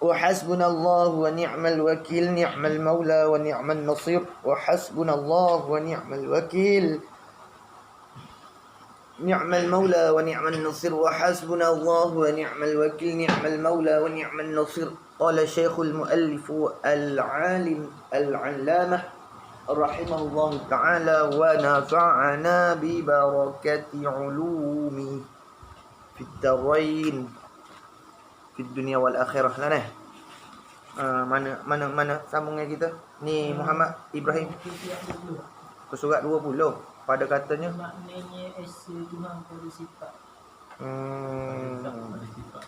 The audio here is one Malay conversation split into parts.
وحسبنا الله ونعم الوكيل نعم المولى ونعم النصير وحسبنا الله ونعم الوكيل نعم المولى ونعم النصير وحسبنا الله ونعم الوكيل نعم المولى ونعم النصير. قال الشيخ المؤلف العالم العلامة رحمه الله تعالى ونفعنا ببركة علومه في الدارين في الدنيا والآخرة. Lah nah. Mana sambungnya kita? Ni Muhammad Ibrahim. Ke surat 20 pada katanya maknanya esa Tuhan pada sifat. Pada sifat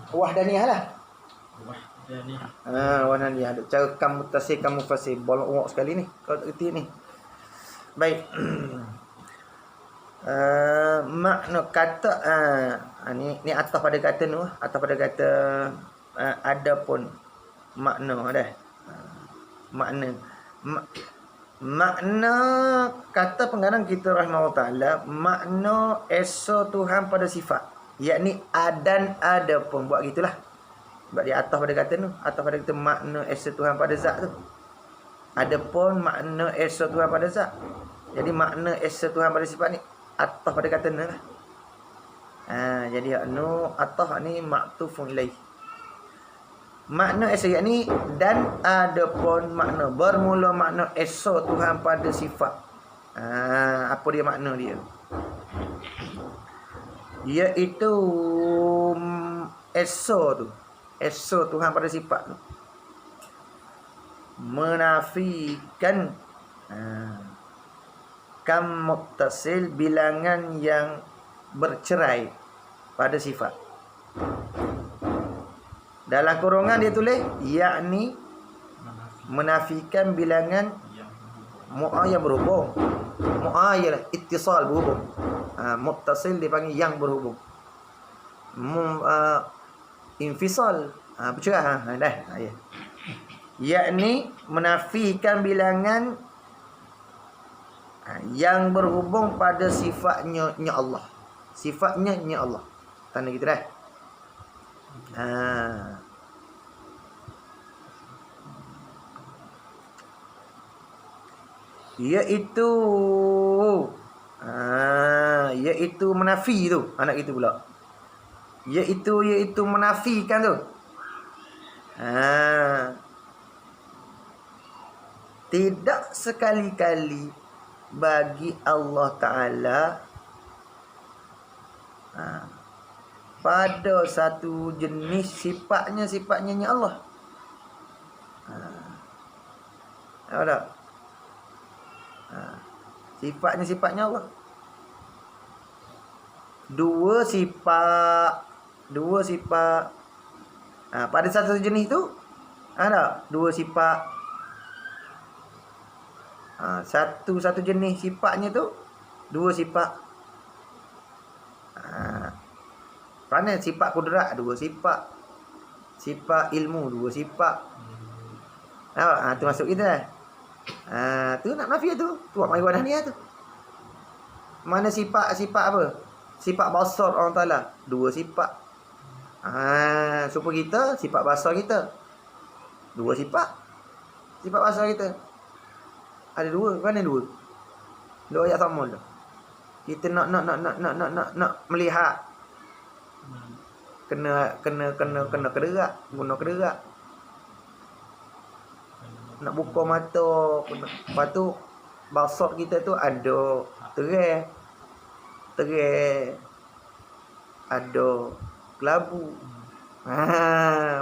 Wahdaniyah lah. Wahdaniyah. Wahdaniyah. Cara kamu tasir kamu fasih bolong uak sekali ni. Kalau tak kerti ni. Baik. Makna kata ni atas pada kata ni, atas pada kata adapun makna dah. Makna kata pengarang kita rahimahullah taala, makna esa Tuhan pada sifat, yakni adan adapun, buat gitulah. Sebab dia atas pada kata tu, atas pada kata makna esa Tuhan pada zat tu. Adapun makna esa Tuhan pada zat. Jadi makna esa Tuhan pada sifat ni atas pada kata ni lah. Jadi anu atas ni maktufun ilaih. Makna esa yakni dan adapun makna, bermula makna esa Tuhan pada sifat. Apa dia makna dia? Iaitu esa tu, esa Tuhan pada sifat tu menafikan kam muttasil, bilangan yang bercerai pada sifat. Dalam kurungan dia tulis yakni menafikan bilangan mu'ayyah berhubung. Mu'ayyah ittisal berhubung. Muttasil dipanggil yang berhubung. Infisal bercerai. Dah. Ya. Yakni menafikan bilangan yang berhubung pada sifatnya Allah. Sifatnya Allah. Tanda kita dah. Iaitu menafi tu anak kita pula. Iaitu menafikan tu. Tidak sekali-kali bagi Allah Ta'ala pada satu jenis sifatnya Allah. Tahu tak? Sifatnya Allah. Dua sifat pada satu jenis tu ada dua sifat. Satu jenis sifatnya tu dua sifat. Kerana sifat kudrat dua sifat, sifat ilmu dua sifat. Tu masuk kita dah. Tu nak nafi tu buat mai wadah ni tu. Mana sifat apa? Sifat basar Allah Taala dua sifat. Supaya kita sifat basar kita dua sifat. Sifat basar kita ada dua. Mana dua? Dua ayat sama tu. Kita nak melihat. Kena kederak, guna kederak. Nak buka mata, lepas tu basar kita tu ada terang, ada kelabu.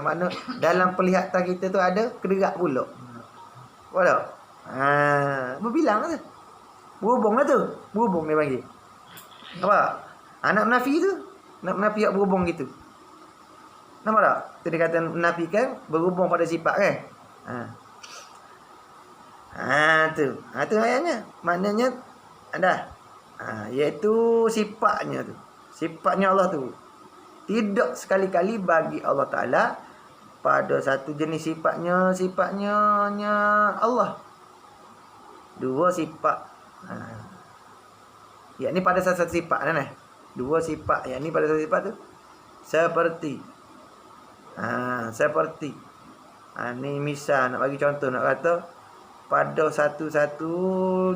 Mana dalam penglihatan kita tu ada kederak pula. Walau berbilang tu. Berhubung lah tu. Berhubung dia panggil. Apa? Anak menafi tu. Nak menafi yang berhubung gitu. Nampak tak? Tu dia kata menafikan berhubung pada sifat kan? Tu ayatnya. Maknanya ada. Iaitu sifatnya tu. Sifatnya Allah tu. Tidak sekali-kali bagi Allah Ta'ala pada satu jenis sifatnya Allah. Dua sifat Yakni pada satu sifat kan dua sifat yakni pada satu sifat tu seperti seperti ni misal nak bagi contoh nak kata pada satu-satu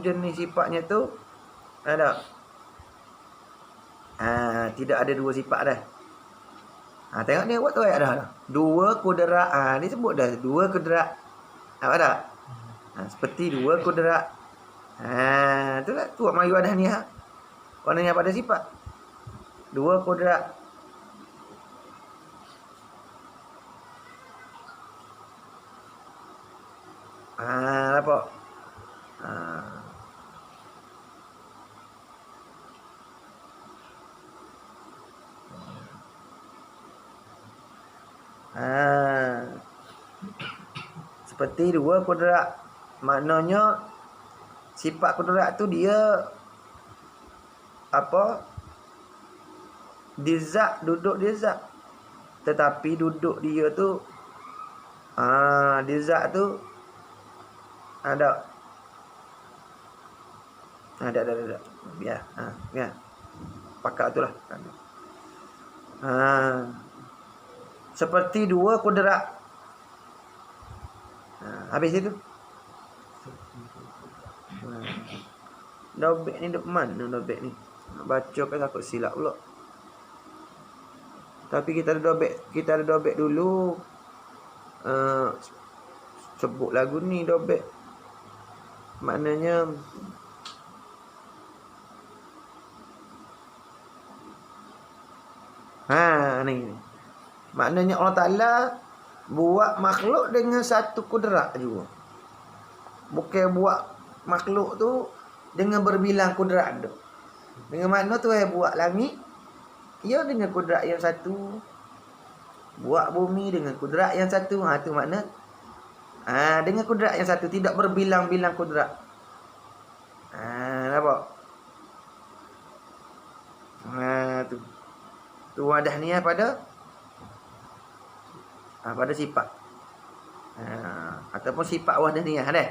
jenis sifatnya tu ada tidak ada dua sifat dah. Tengok ni buat tu dah. Dua kudrat. Ni sebut dah dua kudrat. Apa dah? Seperti dua kudrat. Itulah tu mari wadah ni warnanya pada sifat. Dua kudrat. Apa? Seperti dua kudrat. Maknanya sifat kudrat tu dia apa? Dia zat, duduk dia zat. Tetapi duduk dia tu dia zat tu ada. Biar. Biar. Pakat tu lah. Seperti dua kudrat. Habis itu. Dobek ni duk mana dobek ni? Nak baca kan takut silap pula. Tapi kita ada dobek dulu. Sebut lagu ni dobek. Maknanya ni. Maknanya Allah Ta'ala buat makhluk dengan satu kudrat juga. Bukan buat makhluk tu dengan berbilang kudrat tu. Dengan makna tu buat langit ia dengan kudrat yang satu. Buat bumi dengan kudrat yang satu. Tu makna dengan kudrat yang satu, tidak berbilang-bilang kudrat. Nampak? Tu wadah ni pada sifat. Ataupun sifat wahdaniyah dah.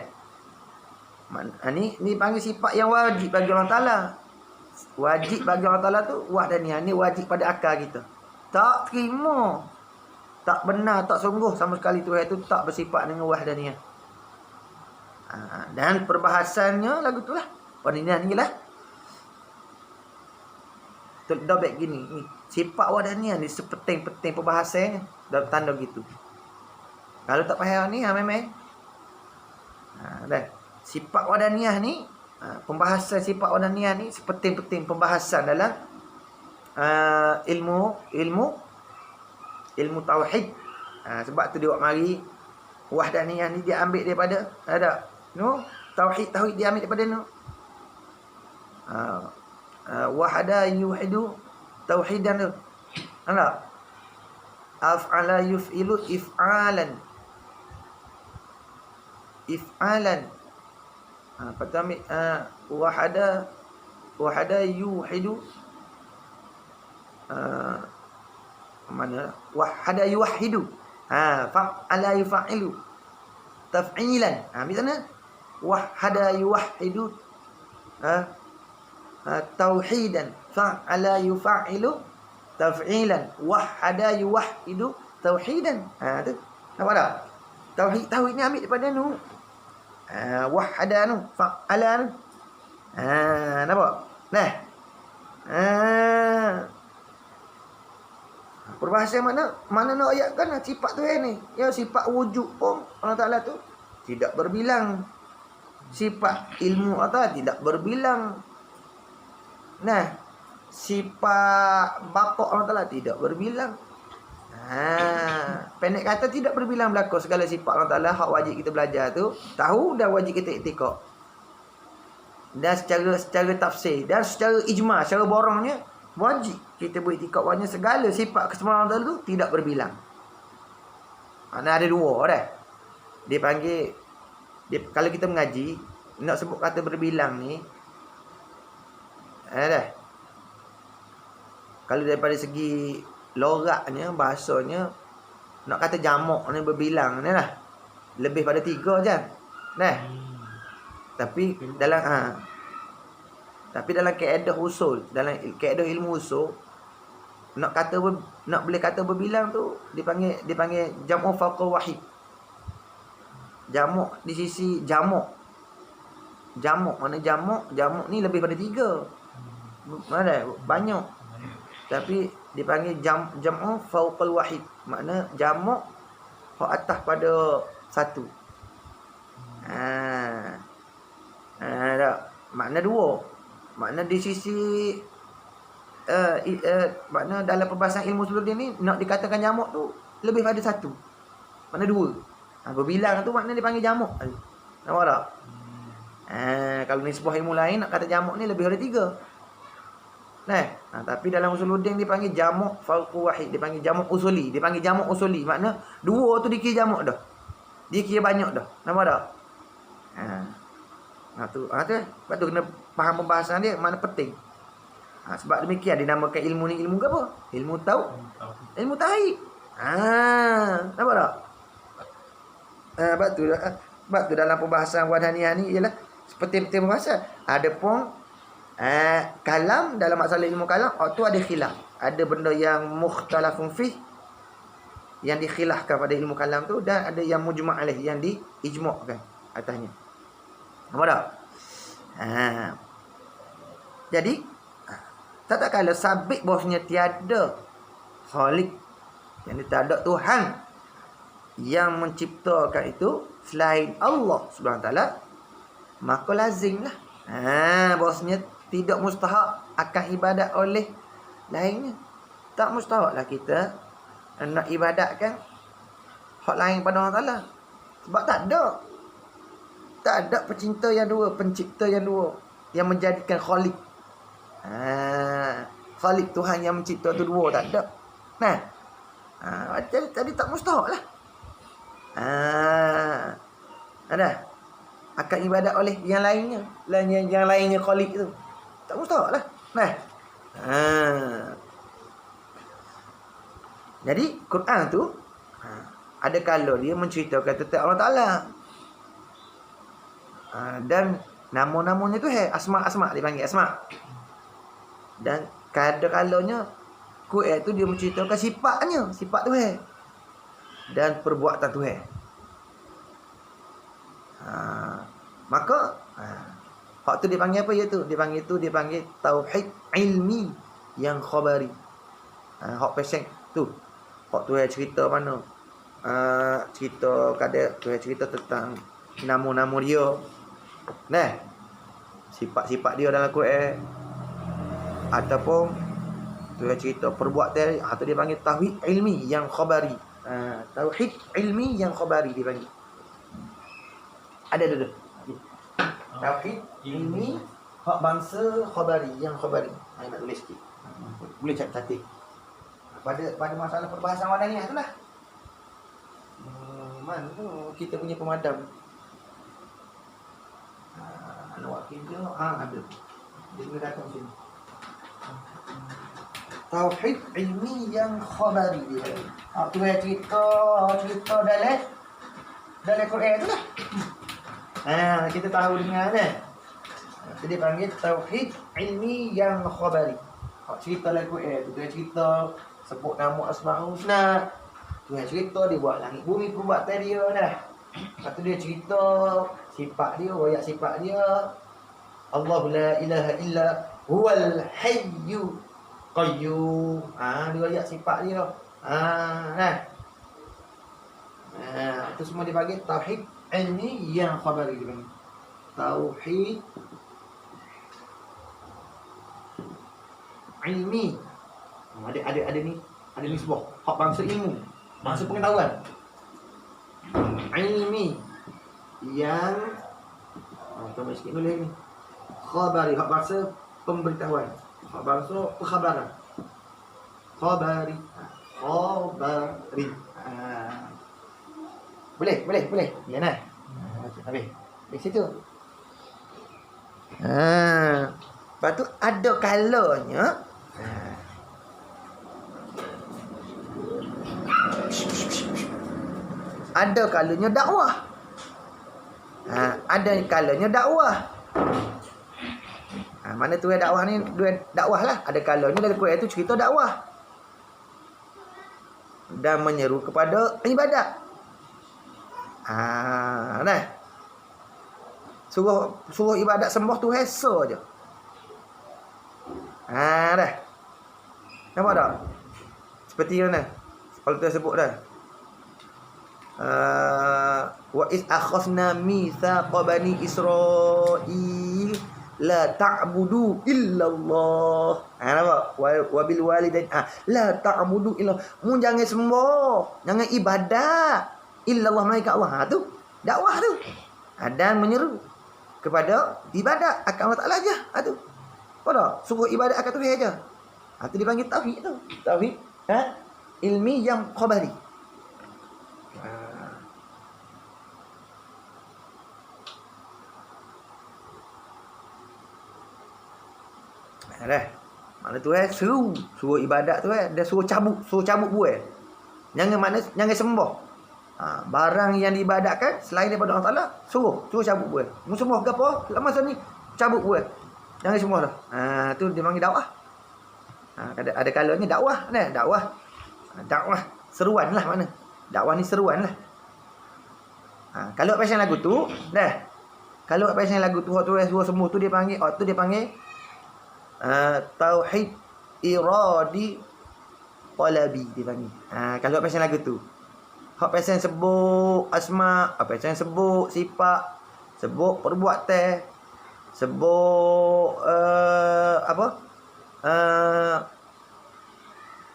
Ni panggil sifat yang wajib bagi Allah Ta'ala. Wajib bagi Allah Ta'ala tu wahdaniyah. Ni wajib pada akal kita. Tak terima, tak benar, tak sungguh sama sekali Tuhan itu tak bersifat dengan wahdaniyah. Dan perbahasannya lagu tu lah. Wahdaniyah ni lah. Dobek gini ni. Sifat wahdaniyah ni sepenting-penting perbahasannya. Dah tanda gitu. Kalau tak faham ni memang dah. Sifat wahdaniyah ni pembahasan sifat wahdaniyah ni sepenting-penting pembahasan dalam ilmu tauhid. Sebab tu dia buat mari wahdaniyah ni dia ambil daripada tauhid dia ambil daripada wahada yuhidu tauhidan tu. Nampak? Af'ala yuf'ilu if'alan. Pertama wahada yuhidu mana wahada yuhidu fa'ala yufa'ilu taf'ilan. Misalnya wahada yuhidu tauhidan fa'ala yufa'ilu taf'ilan wahada yuhidu tauhidan. Tu nampak tak? Tauhid ni ambil daripada wahada fa'ala nampak? Nah. Perbahasan mana nak ayatkan sifat tu ni. Ya sifat wujud pun Allah Ta'ala tu tidak berbilang. Sifat ilmu Allah Ta'ala tidak berbilang. Nah, sifat bapa Allah Ta'ala tidak berbilang. Pendek kata tidak berbilang berlaku segala sifat Allah Ta'ala hak wajib kita belajar tu, tahu dan wajib kita iktikad. Dan secara tafsir dan secara ijma', secara borongnya wajib kita beriktikad bahwa segala sifat kesempurnaan Allah tu tidak berbilang. Ada dua dah. Dia panggil kalau kita mengaji nak sebut kata berbilang ni dah. Kalau daripada segi logatnya, bahasanya nak kata jamak ni berbilang ni lah. Lebih pada 3 je. Nah. Tapi dalam Tapi dalam kaedah usul, dalam kaedah ilmu usul, nak boleh kata berbilang tu dipanggil jam'u fawqal wahid. Jamuk di sisi jamuk. Mana jamuk ni lebih pada 3. Mana banyak. Tapi dipanggil jam'u fawqal wahid. Makna jamuk hak atas pada 1. Tak. Makna 2. Makna di sisi makna dalam perbahasan ilmu sebelum ni nak dikatakan jamuk tu lebih pada 1. Makna 2. Berbilang tu makna dipanggil jamuk. Nampak tak? Kalau ni sebuah ilmu lain nak kata jamuk ni lebih pada 3. Tapi dalam usuluddin dipanggil jamuk fawqu wahid, dipanggil jamuk usuli, dipanggil jamuk usuli. Makna 2 tu dikira jamuk dah. Dikira banyak dah. Nampak tak? Tu sebab tu kena faham pembahasan dia mana penting. Sebab demikian dinamakan ilmu ni ilmu apa? Ilmu ilmu tauhid. Nampak tak? Sebab tu dalam pembahasan Wadhaniyah ni ialah seperti pembahasan. Adapun kalam, dalam masalah ilmu kalam tu ada khilaf. Ada benda yang mukhtalafun fih, yang dikhilafkan pada ilmu kalam tu, dan ada yang mujma' alaih, yang diijma'kan atasnya. Nampak tak? Jadi tak kala sabit bahawasanya tiada khalik, yang tiada Tuhan yang menciptakan itu selain Allah Subhanahu taala, maka lazimlah bahawasanya tidak mustahak akan ibadat oleh lainnya. Tak mustahaklah kita nak ibadatkan hak lain pada Allah Taala. Sebab tak ada pencipta yang dua yang menjadikan khalik. Khalik Tuhan yang mencipta tu 2, tak ada. Jadi tak mustahak lah. Ada akan ibadat oleh yang lainnya, yang lainnya khalik tu. Tak mustahak lah. Jadi Quran tu ada kala dia menceritakan tentang Allah Taala. Dan nama-namanya tu asma' dipanggil asma'. Dan kadang-kalanya Quran tu dia menceritakan sifat tu dan perbuatan tu maka hak tu dipanggil apa iaitu? Dipanggil tauhid ilmi yang khabari. Hak peseng tu. Hak tu cerita mana? Cerita cerita tentang nama-nama dia. Sifat-sifat dia dalam Quran, ataupun tu cerita perbuatan dia, tu dipanggil tauhid ilmi yang khabari. Tauhid ilmi yang khabari dipanggil. Ada dulu. Tauhid ilmi hak bangsa khabari, yang khabari. Nak tulis sikit. Boleh catat. Pada masalah perbahasan Wadhaniyah itulah. Mana tu kita punya pemadam. Wakil dia ada. Dia boleh datang sini. Tauhid ilmi yang khabari dia. Tu cerita dalam Quran tu lah. Kita tahu dengar jadi panggil tauhid ilmi yang khabari. Cerita dalam Quran tu cerita sebut nama Asmaul Husna. Tu cerita dia buat langit bumi, perbuatan dia dah. Lepas tu dia cerita sifat dia, royak sifat dia. Allah la ilaha illa huwal hayyu qayyum. Dia royak sifat dia. Itu semua dipanggil tauhid ilmi yang khabari dipanggil. Tauhid ilmi. Ada ni sebuah hak bangsa ilmu, bangsa pengetahuan. Ilmi yang tambah sikit boleh ni. Khabari, hak bangsa pemberitahuan, hak bangsa perkhabaran. Khabari. Boleh. Ya nah. Habis. Di situ. Lepas tu ada kalanya ada kalanya dakwah. Mana tu dakwah ni dakwah lah. Ada kalanya dalam Quran itu cerita dakwah dan menyeru kepada ibadat. Nah. Suruh ibadat sembah tu hesa je. Dah. Nampak tak? Seperti mana? Kalau kita sebut dah. Wa iz akhadna mitsaqa bani Israil la ta'budu illallah. Nampak? Wa bil walidain la ta'budu illallah. Mu jangan sembah, jangan ibadat illallah melainkan Allah. Tu dakwah tu. Dan menyeru kepada ibadat akan Allah Taala aja. Tu. Apa dah? Suruh ibadat akan Tuhan aja. Tu dipanggil tauhid tu. Tauhid ilmi yang khabari. Dah. Mana tu suruh ibadat tu dia suruh cabut buat. Jangan sembah. Barang yang diibadatkan selain daripada Allah Taala suruh cabut buat. Mu sembah ke apa? Masa ni cabut buat. Jangan sembah dah. Tu dia panggil dakwah. Ada kalanya dakwah dah, dakwah seruan lah mana. Dakwah ni seruan lah. Kalau pasal lagu tu dah. Kalau pasal lagu tu suruh sembuh tu dia panggil tauhid iradi talabi dia panggil. Kalau pasal lagu tu. Hak pasal sebut asma, apa pasal sebut sifat, sebut perbuatan, sebut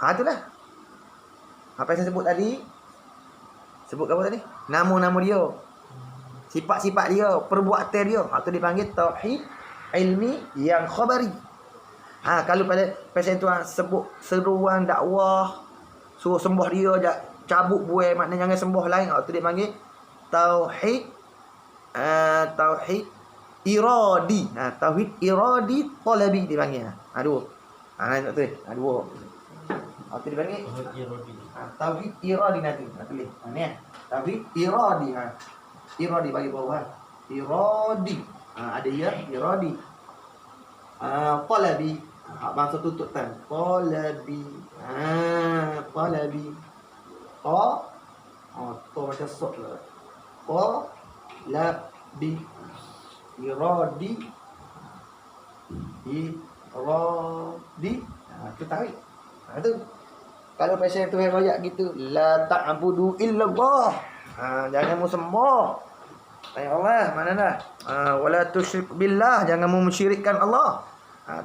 itulah. Apa yang saya sebut tadi? Sebut apa tadi? Nama-nama dia. Sifat-sifat dia, perbuatan dia. Itu dipanggil tauhid ilmi yang khabari. Kalau pada pasal tu sebut seruan dakwah, suruh sembah dia, cabut buai, maknanya jangan sembah lain. Itu dipanggil tauhid iradi. Tauhid iradi talabi dipanggil. Dua. Nak tu. Dua. Itu dipanggil tauhid iradi nanti. Tulis. Ni tauhid iradi. Iradi bagi bawah. Iradi. Ada ya iradi. Talabi. Bangsa tutup tan. Talabi. Talabi. To macam sok lah. Talabi. Iradi. Itu tauhid. Tu. Kalau pasal Tuhan royak gitu, la ta'budu illallah. Jangan mu sembah. Allah, mana dah? Wala tusyrik billah, jangan mu mensyirikkan Allah.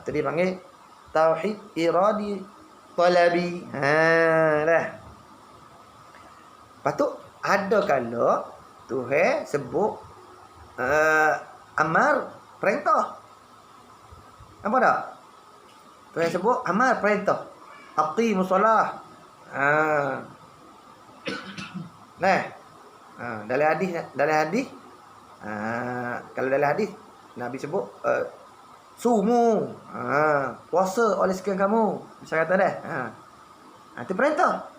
Tu dipanggil tauhid iradi talabi. Dah. Patut ada kalau Tuhan sebut amar perintah. Apa tak? Tuhan sebut amar perintah. Aqimus solah. Nah. Dalam hadis kalau dalam hadis Nabi sebut sumu. Puasa oleh sekalian kamu. Saya kata dah. Itu perintah.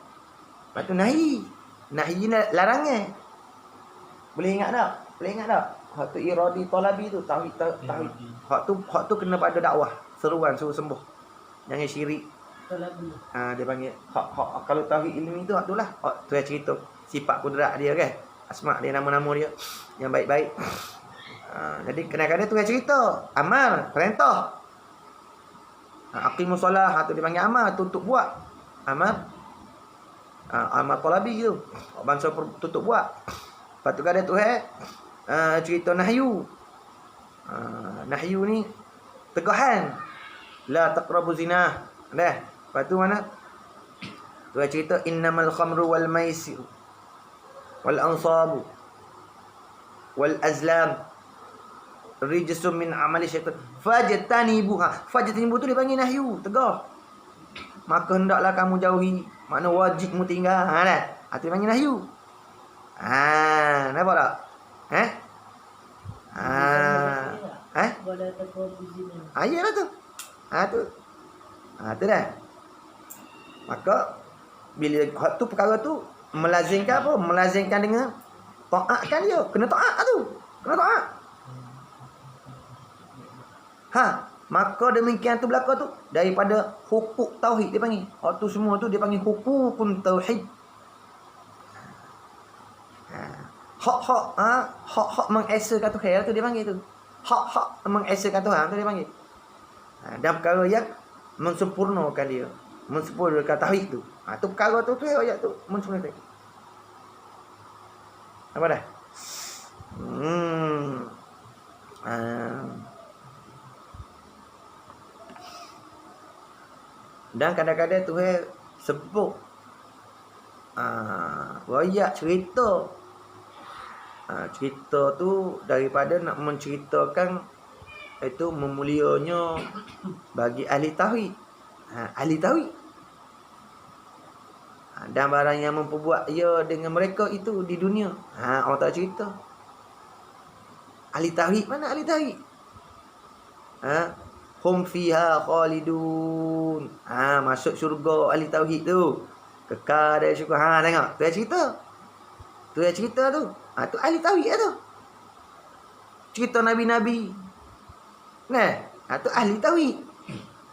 Lepas tu nahi. Nahi larangan. Boleh ingat tak? Hak tu iradi talabi tu tauhid. Hak tu kena pada dakwah, seruan suruh sembuh. Jangan syirik. Talabi. Dia panggil hak kalau tauhid ilmi tu hak tu lah. Hak tu yang cerita sifat kudrat dia kan. Asma dia, nama-nama dia yang baik-baik. Jadi kadang-kadang tu yang cerita amal, perintah. Aqimus solah, tu dia panggil amal, tutup buat. Amal talabi tu. Bangsa tutup buat. Lepas tu kadang tu cerita nahyu. Nahyu ni tegahan. La taqrabu zina. Dah. Lepas tu mana? Tu cerita innamal khamru wal maisir wal ansabu wal azlam rijsum min amali syaitan fajtanibuha. Fajtanibu tu dipanggil nahyu, tegah. Maka hendaklah kamu jauhi, makna wajib mu tinggal. Dah. Itu dipanggil nahyu. Nampak tak? Wala taqrabu zina. Ayalah tu. Tu dah. Maka bila hak tu perkara tu melazimkan apa? Melazimkan dengan taatkan dia. Kena taat tu. Kena taat. Maka demikian tu belaka tu daripada hukuk tauhid dia panggil. Waktu semua tu dia panggil hukukun tauhid. Hak mengesakan Tuhan tu dia panggil tu. Hak mengesakan Tuhan tu dia panggil. Dan perkara yang mensempurnakan dia, mensempurnakan tauhid tu. Tu perkara tu ayat tu mensempurnakan. Apa dah? Dan kadang-kadang Tuhan sebut royak cerita. Cerita tu daripada nak menceritakan itu memulianya bagi ahli tauhid. Ahli tauhid. Dan barang yang memperbuat ia dengan mereka itu di dunia. Allah tak cerita. Ahli tauhid mana ahli tauhid? Hum fiha khalidun. Masuk syurga ahli tauhid tu. Kekal dari syurga. Tengok, tu yang cerita. Tu yang cerita tu. Tu ahli tauhid tu. Cerita nabi-nabi. Nah, tu ahli tauhid.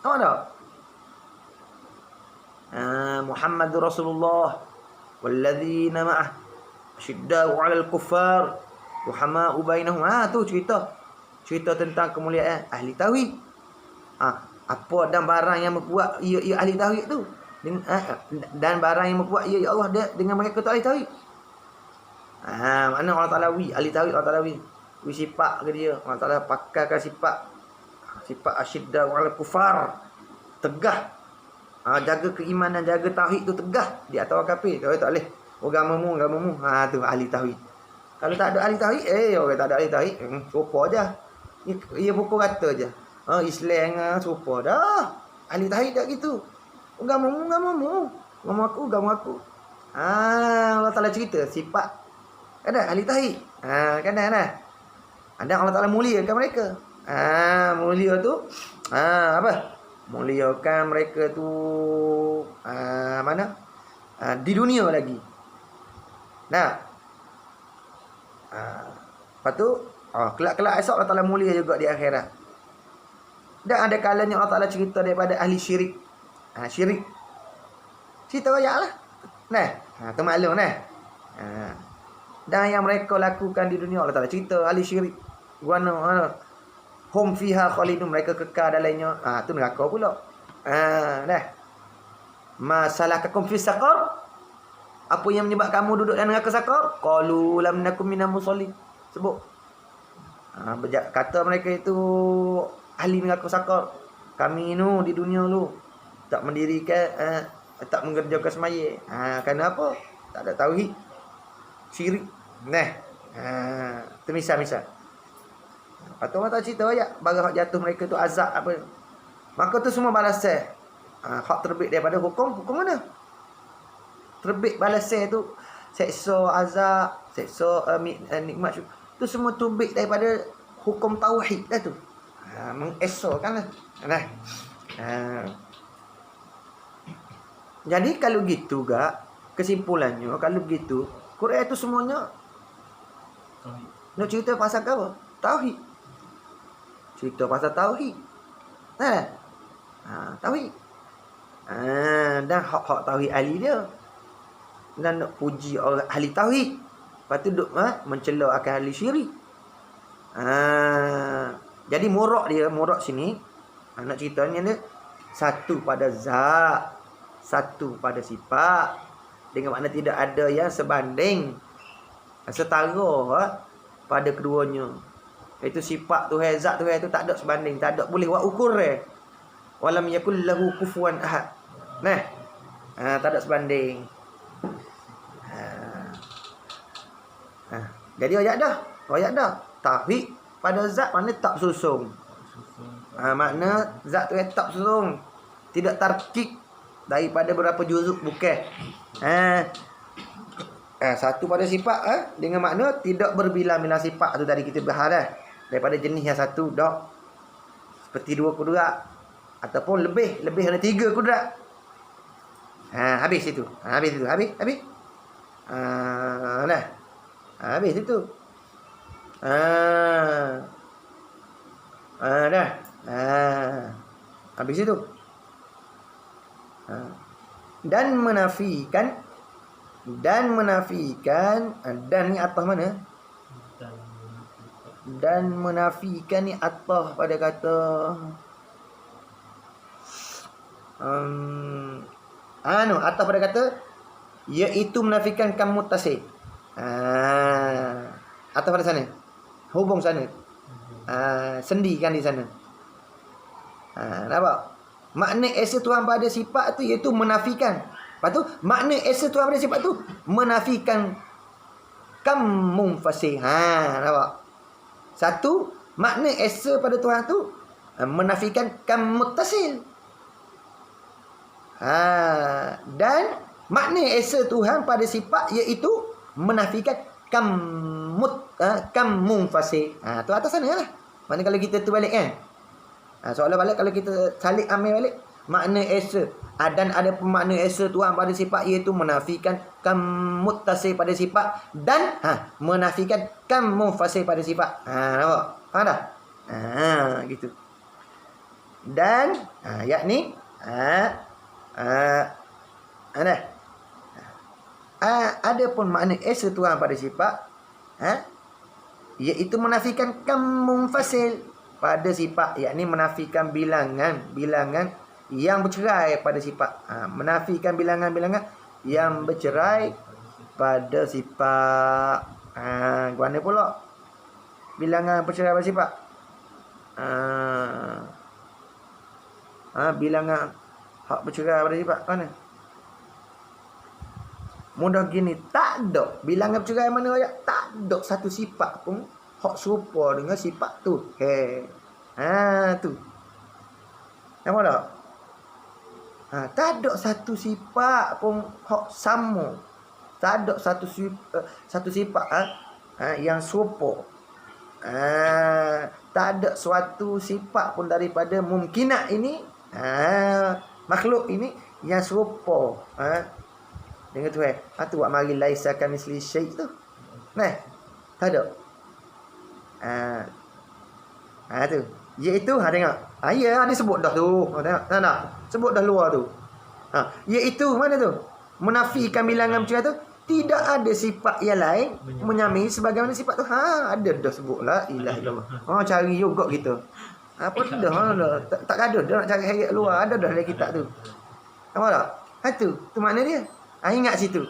Tahu tak? Muhammadur Rasulullah walladzina ma'ah asyidda'u 'alal kuffar ruhama'u bainahum. Tu cerita tentang kemuliaan ahli tauhid. Apa dan barang yang membuat ia ahli tauhid tu, dan barang yang membuat ia ya Allah dia dengan mereka tu ahli tauhid. Mana Allah Taala ahli tauhid, Allah Taala sifat ke dia, Allah Taala pakarkan sifat asyidda'u 'alal kuffar, tegah. Jaga keimanan, jaga tauhid tu tegah di atas orang kafir. Kalau tak boleh agamamu. Tu ahli tauhid. Kalau tak ada ahli tauhid, orang tak ada ahli tauhid, serupa aja. Ia pukul rata aja. Islam serupa dah. Ahli tauhid tak gitu. Agamamu. Agama aku. Allah Taala cerita sifat ada ahli tauhid. Kan. Ada Allah Taala muliakan mereka. Mulia tu apa? Muliakan mereka tu mana? Di dunia lagi. Nah. Lepas tu kelak-kelak esok Allah Taala mulia juga di akhirat. Dan ada kalanya Allah Taala cerita daripada ahli syirik. Syirik. Cerita ayat lah. Nah, tu maklum nah. Dan yang mereka lakukan di dunia Allah Taala cerita ahli syirik. Guana hum fiha khalidun, mereka kekal dalamnya. Tu neraka pula. Dah. Masalakakum fis saqar? Apa yang menyebabkan kamu duduk dalam neraka saqar? Qalu lam nakum minal musallin. Sebut. Kata mereka itu ahli neraka saqar. Kami nu di dunia lu tak mendirikan tak mengerjakan semaya. Kenapa? Tak ada tauhid. Syirik. Nah. Tu misal-misal. Atau orang tak cerita ayat barang hak jatuh mereka tu azab apa. Maka tu semua balasan. Hak terbit daripada hukum mana? Terbit balasan tu seksa azab, seksa nikmat tu semua terbit daripada hukum tauhid dah tu. Mengesakanlah. Nah. Jadi kalau gitu gak kesimpulannya kalau begitu Quran itu semuanya tauhid. Nak cerita pasal apa? Tauhid. Cerita pasal tauhid. Tauhid. Dan hak-hak tauhid ahli dia. Dan nak puji orang ahli tauhid. Lepas tu duk mencela akan ahli syirik. Jadi murak sini nak ceritanya dia satu pada zat, satu pada sifat. Dengan makna tidak ada yang sebanding setara pada keduanya. Itu sifat Tuhan, zat Tuhan itu tak ada sebanding, tak ada boleh buat ukur walam yakul lahu kufuwan ahad. Nah. Tak ada sebanding. Jadi ayat dah. Tauhid pada zat makna tak susung. Makna zat Tuhan tak susung. Tidak tarkik daripada berapa juzuk bukan. Satu pada sifat dengan makna tidak berbilang-bilang sifat tu tadi kita bahas dah. Daripada jenis yang satu dak seperti 2 kudrat ataupun lebih dari 3 kudrat. Habis itu. Habis. Nah. Habis itu. Dah. Habis itu. Dan menafikan dan ni atah mana? Dan menafikan ni atah pada kata atah pada kata iaitu menafikan kam muttasil. Atah pada sana. Hubung sana. Sendi kan di sana. Nampak? Makna esa Tuhan pada sifat tu iaitu menafikan. Lepas tu makna esa Tuhan pada sifat tu menafikan kam munfasih. Nampak? Satu, makna esa pada Tuhan tu menafikan kam muttasil. Dan makna esa Tuhan pada sifat iaitu menafikan kam munfasih. Tu atas sana lah. Mana kalau kita tu balik kan? Soalan balik kalau kita salib ambil balik makna esa dan ada pemakna esa Tuhan pada sifat iaitu menafikan kam muttasil pada sifat dan menafikan kam munfasil pada sifat. Nampak? Faham tak? Gitu. Dan yakni ada pun makna esa Tuhan pada sifat iaitu menafikan kam munfasil pada sifat, yakni menafikan bilangan yang bercerai pada sifat. Menafikan bilangan yang bercerai pada sifat. Mana pula bilangan bercerai pada sifat? Bilangan hak bercerai pada sifat mana? Mudah gini, tak ada bilangan bercerai mana ayat, tak ada satu sifat pun hak serupa dengan sifat tu. Tu. Nampak tak? Tak ada satu sifat pun hak sama. Tak ada satu sifat yang serupa. Tak ada suatu sifat pun daripada mumkinat ini, makhluk ini yang serupa dengan Tuhan. Tu buat mari laisa kamisli syai' tu. Tak ada. Tu. Iaitu tengok. Ya ada sebut dah tu. Tengok. Tak. Sebut dah luar tu. Iaitu mana tu? Menafikan bilangan macam tu. Tidak ada sifat yang lain menyamai sebagaimana sifat tu. Ada dah sebut la ilaha illallah. Cari juga kita. Apa dah? Tak ada dah nak cari ayat luar. Ada dah dalam kitab tu. Nampak tak? Tu makna dia. Ingat situ.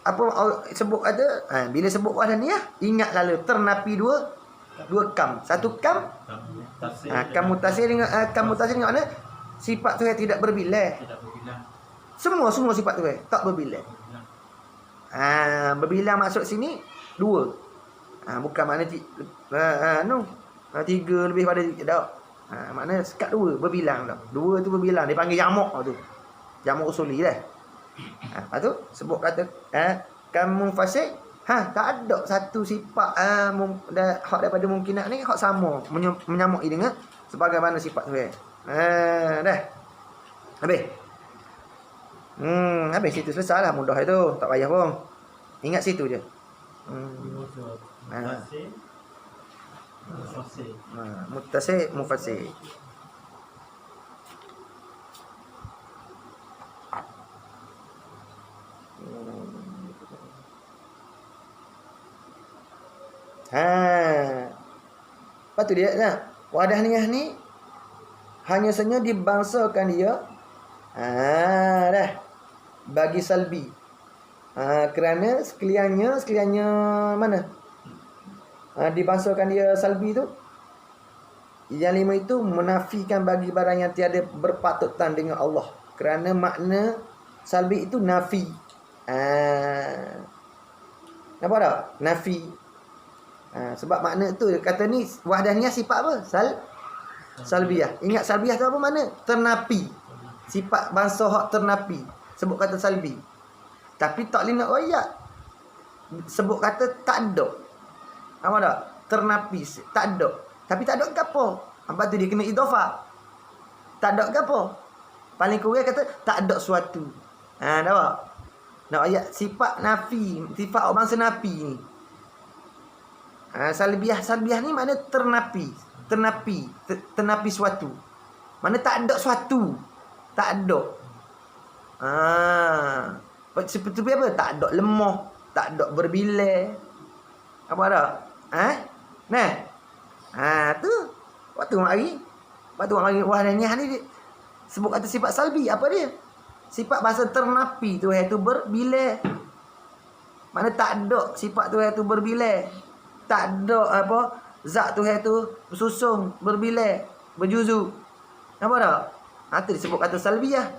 Apa sebut ada bila sebut wahdaniyah, ingat lalu ternapi dua kam. Satu kam kam muttasil dengan mana? Sifat tu tidak berbilang. Semua sifat tu tak berbilang. Berbilang maksud sini dua. Bukan makna tiga lebih pada tak. Makna sekat dua berbilang dah. Dua tu berbilang, dipanggil jamak tu. Jamak usuli dah. Lepas tu sebut kata kamu fasik, tak ada satu sifat hak daripada mungkinat ni hak sama menyamai dengan sebagaimana sifat tu. Dah. Habis. Habis situ selesailah, mudah itu, tak payah pun. Ingat situ je. Muttasil mufassir. Lepas tu dia wahdaniyah ni hanya saja dibangsakan dia dah bagi salbi. Kerana sekaliannya mana? Dibangsakan dia salbi tu. Yang lima itu menafikan bagi barang yang tiada berpatutan dengan Allah. Kerana makna salbi itu nafi. Nampak tak? Nafi. Sebab makna tu kata ni wahdaniyah sifat apa? Salbiyah. Ingat salbiyah tu apa makna? Ternapi. Sifat bangsa hak ternapi. Sebut kata salbi. Tapi tak boleh nak ayat. Sebut kata tak ada. Nampak tak? Ternapi. Tak ada. Tapi tak ada ke apa? Lepas tu dia kena idhafah. Tak ada ke apa? Paling kurang kata tak ada suatu. Nampak? Nak ayat sifat nafi. Sifat bangsa napi ni. Salbiyah ni makna ternapi. Tenapi suatu. Mana tak ada suatu. Tak ada. Seperti apa? Tak ada lemah, tak ada berbilai. Apa ada? Nah. Tu. Waktu mari wahdaniah ni sebut kata sifat salbi. Apa dia? Sifat bahasa ternapi tu iaitu berbilai. Mana tak ada sifat tu iaitu berbilai. Tak ada apa? Zat tu iaitu bersusung, berbilai, berjuzu. Apa tak? Tu disebut kata salbiah.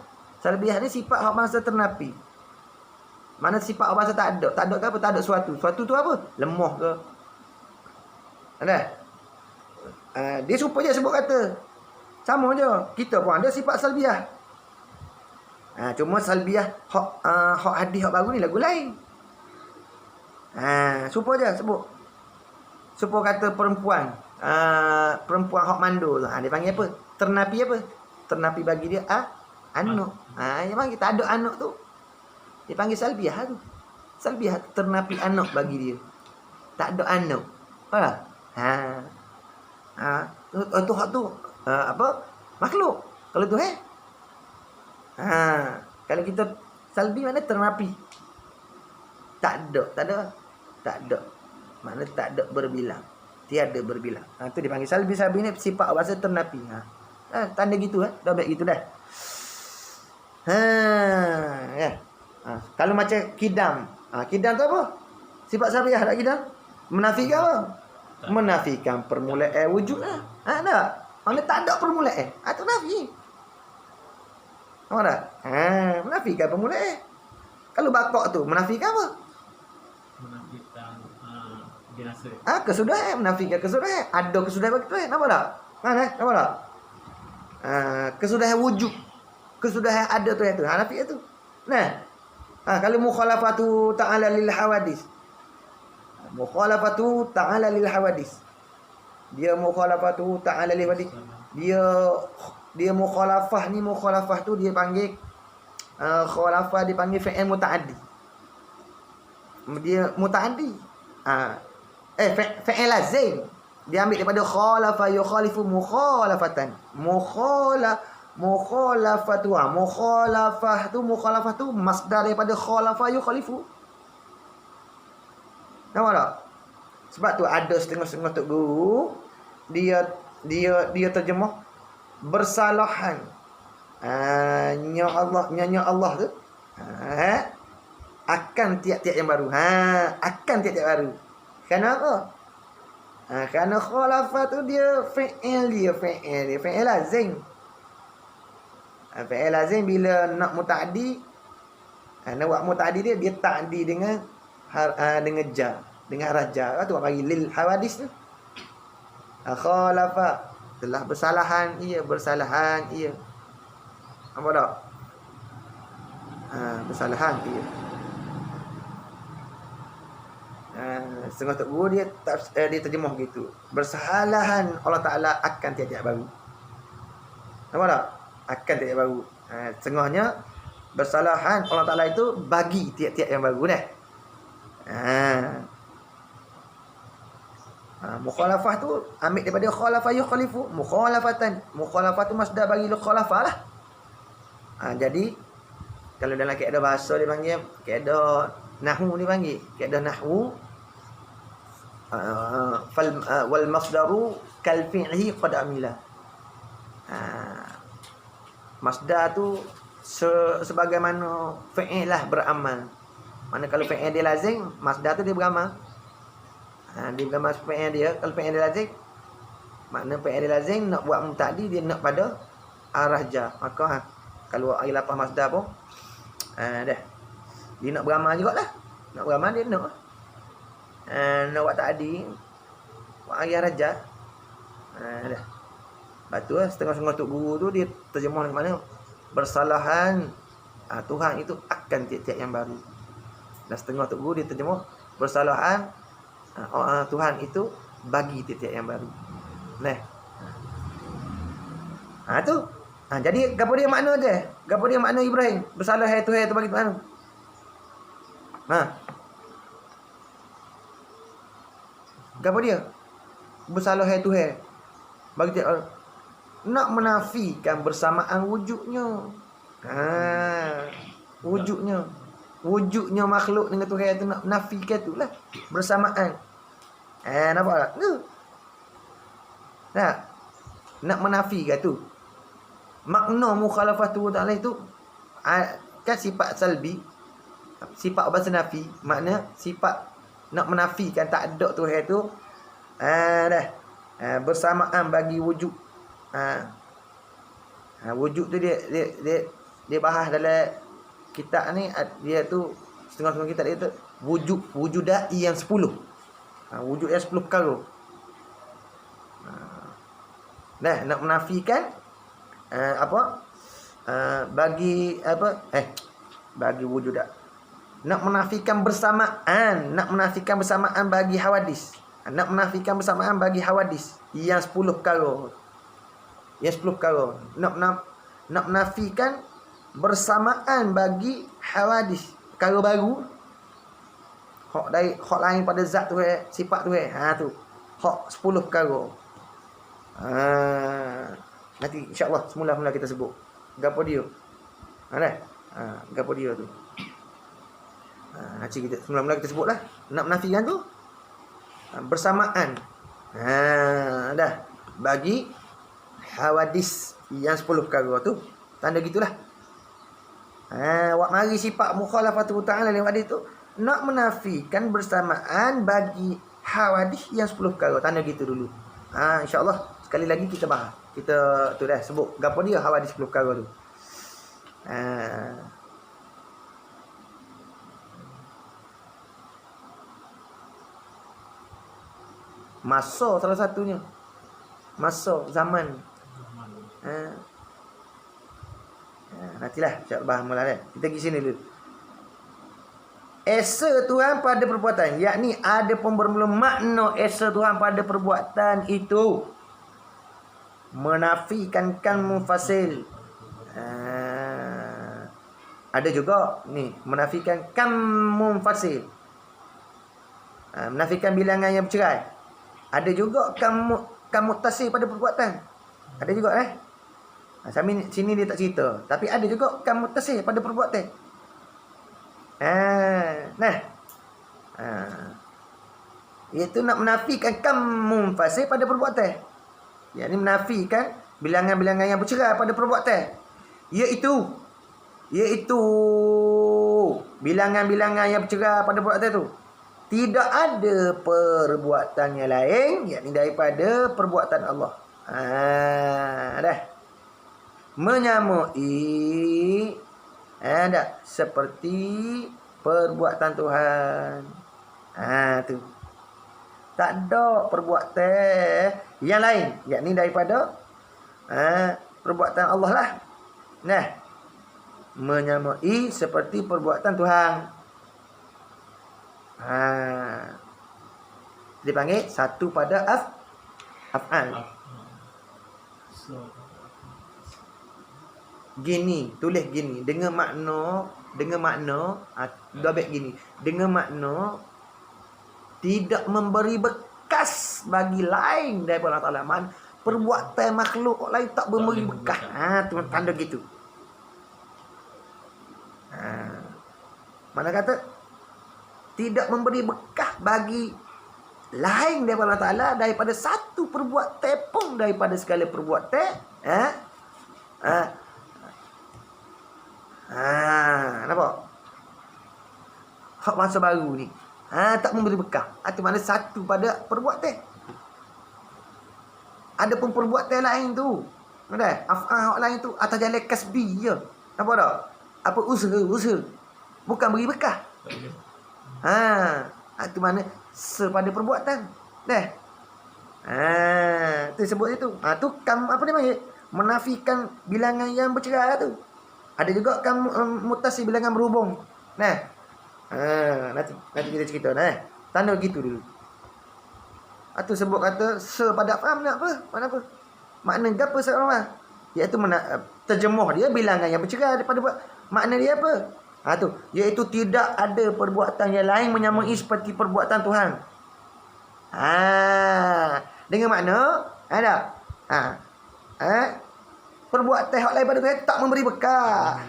Salbiah ni sifat hak bahasa ternapi. Mana sifat hak bahasa tak ada. Tak ada ke apa? Tak ada suatu. Suatu tu apa? Lemah ke? Ada? Dia serupa je sebut kata. Sama je. Kita pun ada sifat salbiah. Cuma salbiah hak hadis hak baru ni lagu lain. Serupa je sebut. Serupa kata perempuan. Perempuan hak mandul. Dia panggil apa? Ternapi apa? Ternapi bagi dia anak. Dia panggil tak ada anak tu. Dia panggil salbiah tu. Salbiah ternapi anak bagi dia. Tak ada anak. Tu hak tu apa? Makhluk. Kalau tu kalau kita salbi mana ternapi. Tak ada. Mana tak ada berbilang. Tiada berbilang. Tu dipanggil salbi. Salbi ni sifat bahasa ternapi. Tanda gitu dah baik gitu dah. Ya. Kalau macam kidam. Kidam tu apa? Sifat salbiah tak kidam? Menafikan apa? Menafikan permulaan wujud lah. Tak. Mana tak ada permulaan. Tu nafi. Apa tak? Menafikan permulaan. Kalau bakok tu menafikan apa? Menafikan binasa. Kesudahan. Menafikan kesudahan. Ada kesudahan bagi tu nampak tak? Nampak tak? Kesudahan wujud. Kesudahan ada tu itu. Nafikan tu. Kalau mukhalafatu ta'ala lil hawadis. Mukhalafatu ta'ala lil hawadis. Dia mukhalafatu ta'ala lil hawadis. Dia mukhalafah ni, mukhalafah tu dia panggil khalafah dipanggil fi'il muta'addi. Dia muta'addi. Fi'il lazim. Dia ambil daripada khalafa yukhalifu mukhalafatan. Mukhalafah tu masdar daripada khalafa yukhalifu. Nampak tak? Sebab tu ada setengah-setengah tok guru dia terjemah bersalahan. Nya Allah tu akan tiap-tiap yang baru. Akan tiap-tiap baru. Kenapa? Kerana khalafa tu dia fi'il lazim. Fi'il lazim bila nak muta'addi, nak buat muta'addi dia ta'addi dengan jar, dengan raja. Tu orang panggil lil hawadis tu. Khalafa telah bersalahan ia. Apa tak? Bersalahan ia. Setengah tok guru dia terjemah gitu. Bersalahan Allah Taala akan tiap-tiap baru. Nampak tak? Akan tiap-tiap baru. Setengahnya bersalahan Allah Taala itu bagi tiap-tiap yang baru dah. Mukhalafah tu ambil daripada khalafa yukhalifu. Mukhalafah tu masdar bagi khalafah lah. Jadi kalau dalam kaedah bahasa dia panggil, kaedah nahwu dia panggil, kaedah nahwu wal masdaru kal fi'li qad amila. Masdar tu sebagaimana fi'il lah beramal. Mana kalau fi'il dia lazim, masdar tu dia beramal. Dia beramal fi'il dia. Kalau fi'il dia lazim, makna fi'il dia lazim nak buat muta'addi dia nak pada arah jar. Maka kalau air lapar masdar pun dah. Dia nak beramal jugalah. Nak beramal dia nak. Nak buat ta'addi buat air raja. Dah. Lepas tu setengah-setengah tok guru tu dia terjemah dengan mana? Bersalahan Tuhan itu akan tiap-tiap yang baru. Dan setengah tok guru dia terjemah bersalahan Tuhan itu bagi tiap-tiap yang baru. Tu. Jadi gapo dia makna dia? Gapo dia makna Ibrahim? Bersalah Tuhan tu bagi mana? Gapo dia? Bersalah Tuhan. Bagi tiap orang. Nak menafikan bersamaan wujudnya. Wujudnya. Wujudnya makhluk dengan Tuhan tu nak menafikan tu lah. Bersamaan. Nampak tak? Tu. Nak menafikan tu. Makna mukhalafatu ta'ala itu kan sifat salbi, sifat bahasa nafi, makna sifat nak menafikan tak ada Tuhan tu. Bersamaan bagi wujud. Wujud tu dia bahas dalam kitab ni, dia tu setengah-setengah kitab dia tu wujudat yang 10. Wujud yang 10 perkara. Nak menafikan bagi wujudat. Nak menafikan bersamaan bagi hawadis. Nak menafikan bersamaan bagi hawadis yang 10 perkara. Yang 10 perkara. Nak menafikan bersamaan bagi hawadis, perkara baru. Hak lain pada zat tu, sifat tu. Tu. Hak 10 perkara. Nanti insya-Allah semula-mula kita sebut. Gapo dia? Gapo dia tu? Nanti kita semula-mula kita sebutlah. Nak menafikan tu bersamaan. Dah bagi hawadis yang 10 perkara tu. Tanda gitulah. Wak mari sifat mukhalafatu ta'ala lewat hadis tu nak menafikan bersamaan bagi hawadis yang 10 perkara. Tanda gitu dulu. Insya-Allah sekali lagi kita bahas. Kita tu dah sebut gapo dia hawadis 10 perkara tu. Masa salah satunya. Masa zaman. Nantilah insya-Allah bahas mula dah. Kita pergi sini dulu. Esa Tuhan pada perbuatan, yakni ada pun bermula makna esa Tuhan pada perbuatan itu menafikan kan mufasil. Ada juga ni menafikan kan munfasil. Menafikan bilangan yang bercerai. Ada juga kan muttasil pada perbuatan. Ada juga sini dia tak cerita, tapi ada juga kan muttasil pada perbuatan. Iaitu nak menafikan kan munfasil pada perbuatan. Yakni menafikan bilangan-bilangan yang bercerai pada perbuatan. Iaitu bilangan-bilangan yang bercerai pada perbuatan tu tidak ada perbuatan yang lain, yakni daripada perbuatan Allah. Dah menyamai seperti perbuatan Tuhan. Tu tak ada perbuatan yang lain, yakni daripada perbuatan Allah lah. Menyamai seperti perbuatan Tuhan. Dipanggil satu pada af'al. Gini, tulis gini dengan makna dua baik gini. Dengan makna tidak memberi bekas bagi lain daripada Allah Taala. Perbuatan makhluk lain tak memberi bekas. Tanda gitu. Mana kata tidak memberi bekas bagi lain daripada Allah Taala daripada satu perbuatan pun daripada segala perbuatan. Nampak? Hak masa baru ni. Tak memberi bekas. Itu mana satu pada perbuatan. Ada pun perbuatan lain tu. Ada af'al lain tu atas jalan kasbi je. Nampak tak? Apa usaha. Bukan beri bekas. Itu mana sepada perbuatan. Dah. Tu sebut itu. Tu apa dia panggil? Menafikan bilangan yang bercerai tu. Ada juga kan mutasi bilangan berhubung. Nanti kita cerita tanda gitu dulu. Atau sebut kata sepada faham nak apa? Mana apa? Makna gapo seorang? Iaitu terjemuh dia bilangan yang bercerai daripada makna dia apa? Tu iaitu tidak ada perbuatan yang lain menyamai seperti perbuatan Tuhan. Dengan makna ada Ha. Perbuatan hak lain pada Tuhan tak memberi berkah.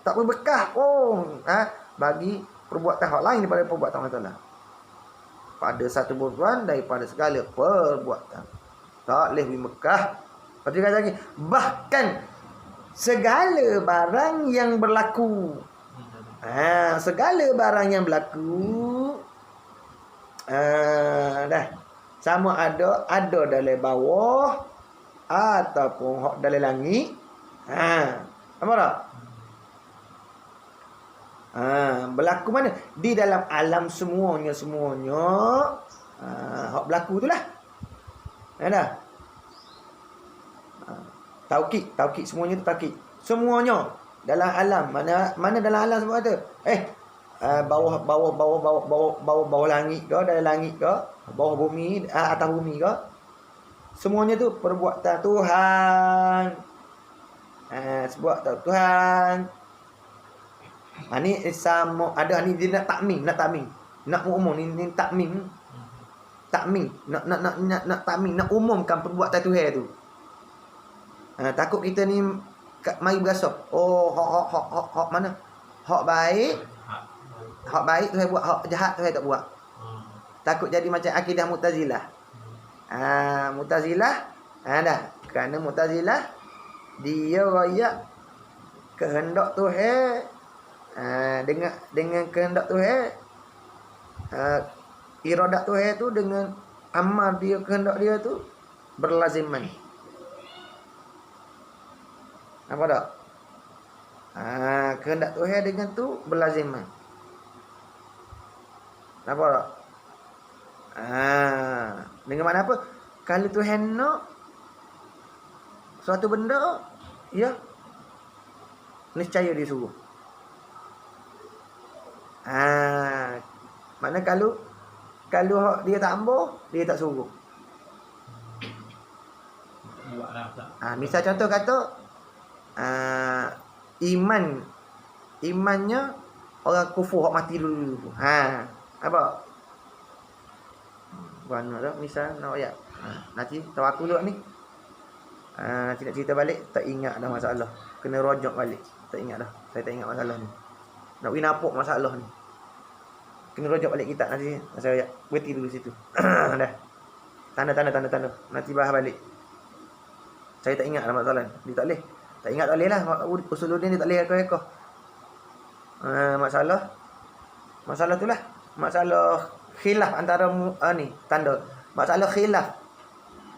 Tak memberi berkah pun. Bagi perbuatan hak lain daripada perbuatan Allah Taala. Pada satu perbuatan daripada segala perbuatan. Tak boleh beri berkah. Lepas tu kata lagi, bahkan segala barang yang berlaku. Segala barang yang berlaku. Dah. Sama ada dalam bawah ataupun hak dalam langit. Apa tak? Berlaku mana? Di dalam alam semuanya. Hak berlaku tu lah. Dah. Taukid semuanya tu taukid. Semuanya dalam alam. Mana dalam alam semua tu? Bawah langit ke, dalam langit ke, bawah bumi, atas bumi ke. Semuanya tu perbuatan Tuhan. Perbuatan Tuhan. Ni sama ada ni dia nak takmim. Nak umum ni takmim. Nak takmim, nak umumkan perbuatan Tuhan tu. Takut kita ni mari berasa. Hak mana? Hak baik Tuhan buat, hak jahat Tuhan tak buat. Takut jadi macam akidah Mu'tazilah. Mu'tazilah dah. Kerana Mu'tazilah dia royak kehendak Tuhan dengan kehendak Tuhan, iradat Tuhan tu dengan amal dia, kehendak dia tu berlaziman. Apa tak? Kehendak Tuhan dengan tu berlaziman. Nampak tak? Dengan mana apa? Kalau Tuhan nak suatu benda, ya, niscaya dia suruh. Mana kalau dia tak ambil, dia tak suruh. Misal contoh kata imannya orang kufur hak mati dulu. Apa? Mana dah misal nak ayat. Nanti tahu aku dulu ni. Nanti nak cerita balik tak ingat dah masalah. Kena rojak balik. Tak ingat dah. Saya tak ingat masalah ni. Nak pergi napuk masalah ni. Kena rojak balik kitab nanti. Saya berhenti dulu situ. Dah. Tanda. Nanti bahas balik. Saya tak ingat dah masalah. Dia tak boleh. Tak ingat tak boleh lah. Usuluddin dia tak boleh ekor-ekor. Masalah tu lah. Masalah khilaf antara ni tanda. Masalah khilaf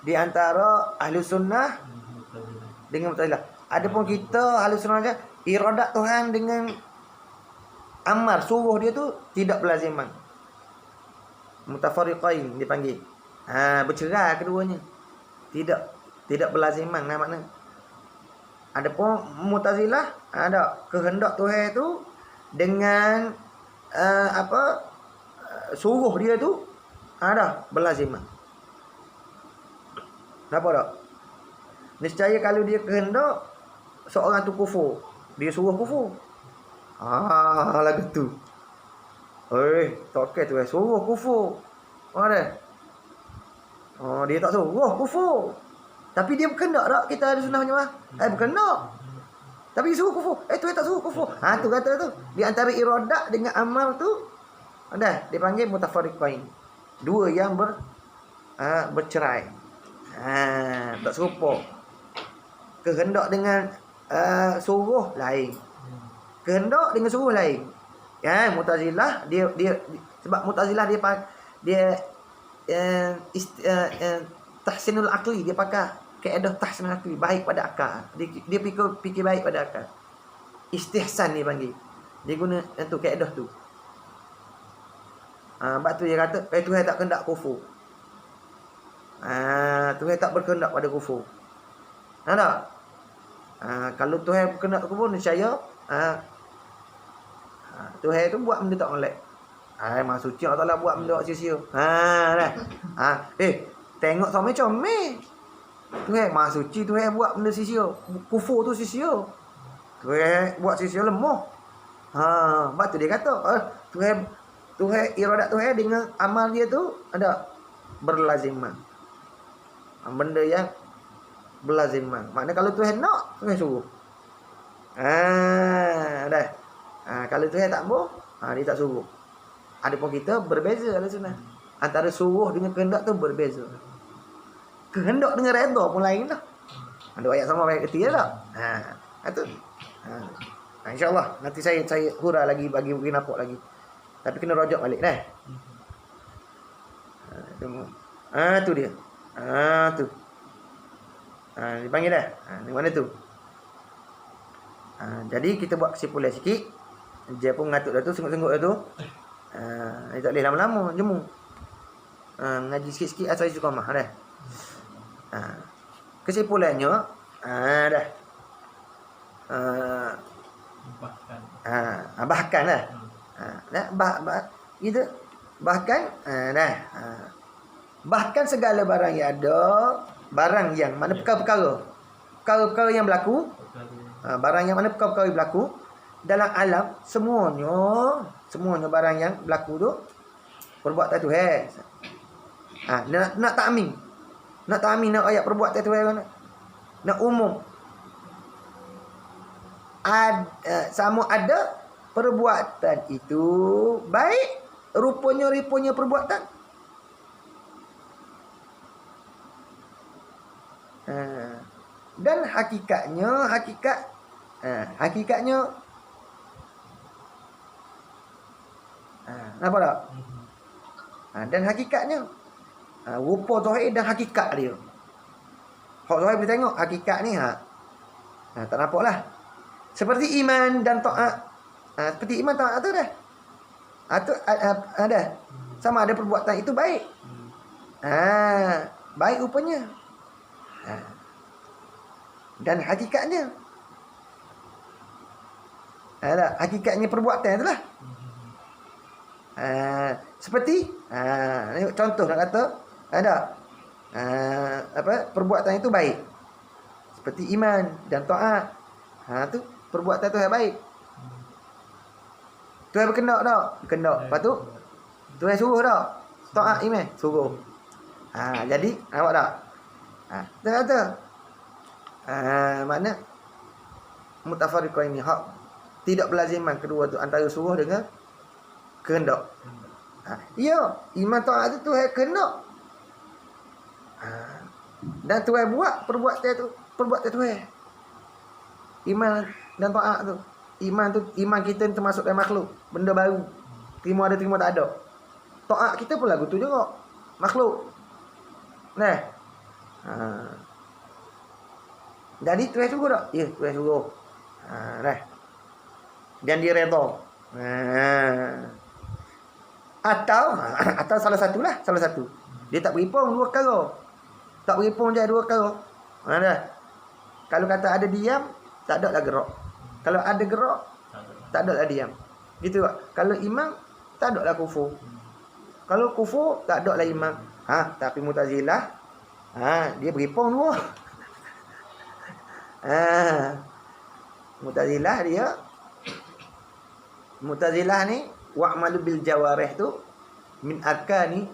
di antara ahli sunnah dengan Mu'tazilah. Adapun kita ahli sunnah dia iradat Tuhan dengan amar suruh dia tu tidak berlaziman. Mutafariqain dipanggil. Bercerai keduanya. Tidak berlaziman makna. Adapun Mu'tazilah ada kehendak Tuhan tu dengan suruh dia tu ada berlaziman. Kenapa tak? Niscaya kalau dia kehendak seorang tu kufur, dia suruh kufur. Lagu tu. Tak okey tu suruh kufur. Ada. Dia tak suruh kufur. Tapi dia berkehendak tak kita ada sunnah jemaah? Berkehendak. Tapi dia suruh kufur. Tu tak suruh kufur. Tu kata tu. Di antara iradat dengan amal tu dia panggil mutafariqain. Dua yang bercerai. Tak serupa. Kehendak dengan suruh lain. Kehendak dengan suruh lain. Mu'tazilah dia sebab Mu'tazilah dia tahsinul akli, dia pakai kaedah tahsinul akli, baik pada akal. Dia fikir baik pada akal. Istihsan dia panggil. Dia guna itu kaedah tu. Sebab tu dia kata Tuhan tak kehendak kufur. Tuhan tak berkehendak pada kufur. Tak? Kalau Tuhan berkehendak kufur, niscaya Tuhan tu buat benda tak molek. Maha suci Allah Taala buat benda sia-sia. Tengok sama comel. Tuhan Maha suci, Tuhan buat benda sia-sia. Kufur tu sia-sia. Tuhan buat sia-sia lemah. Sebab tu dia kata Tuhan iradat Tuhan dengan amal dia tu ada berlaziman. Benda yang berlaziman. Maknanya kalau Tuhan nak, Tuhan suruh. Dah. Kalau Tuhan tak mau, dia tak suruh. Adapun kita berbeza lah sunnah. Antara suruh dengan kehendak tu berbeza. Kehendak dengan redha pun lain lah. Ada ayat sama ayat ketiga tak? Itu. InsyaAllah nanti saya hura lagi bagi nampak lagi. Tapi kena rojak balik dah. Tunggu. Tu dia. Tu. Dipanggil dah. Di mana tu? Jadi kita buat kesimpulan sikit. Dia pun mengatuk dah tu, senguk-senguk dah tu. Dia tak boleh lama-lama, jemu. Ngaji sikit-sikit asal istiqamah dah. Kesimpulannya dah. Bahkan lah. Gitu. Bahkan dah. Bahkan segala barang yang ada, barang yang mana perkara-perkara yang berlaku, barang yang mana perkara-perkara yang berlaku dalam alam, semuanya barang yang berlaku tu perbuatan Tuhan. Nak ta'mim. Nak ta'mim nak ayat perbuatan Tuhan nak umum. Sama ada perbuatan itu baik, rupanya perbuatan. Dan hakikatnya nampak tak? Dan hakikatnya rupa zahir dan hakikat dia. Hak zahir boleh tengok, hakikat ni tak nampak lah. Seperti iman dan taat. Seperti iman taat tu dah. Ada. Sama ada perbuatan itu baik. Baik rupanya. Dan hakikatnya. Hakikatnya perbuatan itulah. Seperti contoh nak kata ada perbuatan itu baik. Seperti iman dan taat. Tu perbuatan tu yang baik. Tuhan berkendak tak? Berkendak. Lepas tu Tuhan suruh tak? Taat iman suruh. Jadi nampak tak? Dia kata makna mutafariqah ini hak tidak berlaziman kedua tu antara suruh dengan kehendak. Ya, iman taat tu Tuhan kehendak. Dan Tuhan buat perbuatan Tuhan. Iman dan taat tu. Iman kita ni termasuk dalam makhluk, benda baru. Terima ada, terima tak ada. Taat kita pun lagu tu juga. Makhluk. Nah. Jadi Tuhan suruh tak? Ya, Tuhan suruh. Dah. Dan dia redha. Atau salah satu. Dia tak beripung dua perkara. Tak beripung je dua perkara. Dah. Kalau kata ada diam, tak ada lah gerak. Kalau ada gerak, tak ada lah diam. Gitu tak? Kalau iman, tak ada lah kufur. Kalau kufur, tak ada lah iman. Tapi Mu'tazilah, dia beripung dua. Mu'tazilah ni wa'malu bil jawarih tu min arkani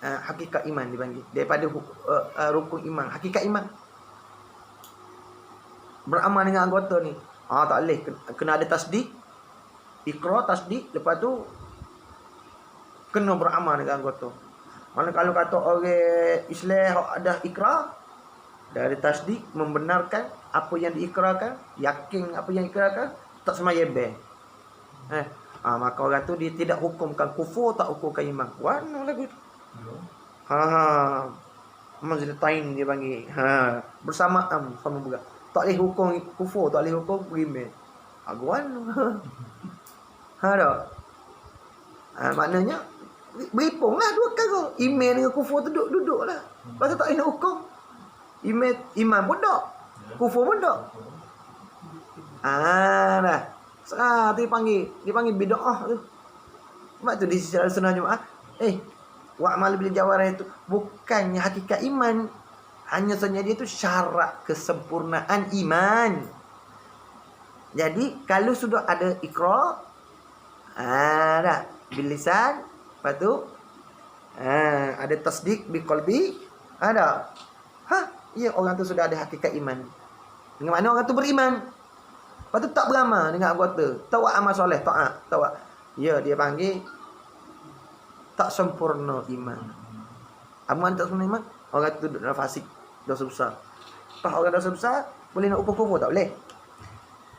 hakikat iman dipanggil. Daripada rukun iman, hakikat iman. Beramal dengan anggota ni. Tak boleh, kena ada tasdik. Iqrar tasdik, lepas tu kena beramal dengan anggota. Mana kalau kata orang Islam ada ikrar, dari tasdik membenarkan apa yang diikrarkan, yakin apa yang diikrarkan, tak semayabeh. Maka orang tu dia tidak hukumkan kufur, tak hukumkan iman. Mana lagu tu? Manzilatain dia panggil. Bersamaan sama juga. Tak boleh hukum kufur, tak boleh hukum beriman. Aguan. Tak. Maknanya beripunglah dua perkara. Iman dengan kufur tu duduk-duduklah. Pasal tak boleh nak hukum. Iman pun tak. Kufur pun tak. Dah. Tu dipanggil bid'ah tu. Sebab tu di sisi sunnah Jumaat, wa'mal bil jawarih itu bukannya hakikat iman. Hanya saja dia tu syarat kesempurnaan iman. Jadi kalau sudah ada ikrar, dah bil lisan, lepas tu ada tasdik bi qalbi, ada. Ya, orang tu sudah ada hakikat iman. Dengan mana orang tu beriman. Lepas tu tak beramal dengan anggota. Tak buat amal soleh, taat. Tak buat. Ya, dia panggil tak sempurna iman. Amal tak sempurna iman, orang tu duduk dalam fasik, dosa besar. Kalau orang dosa besar, boleh nak hukum kufur? Tak boleh.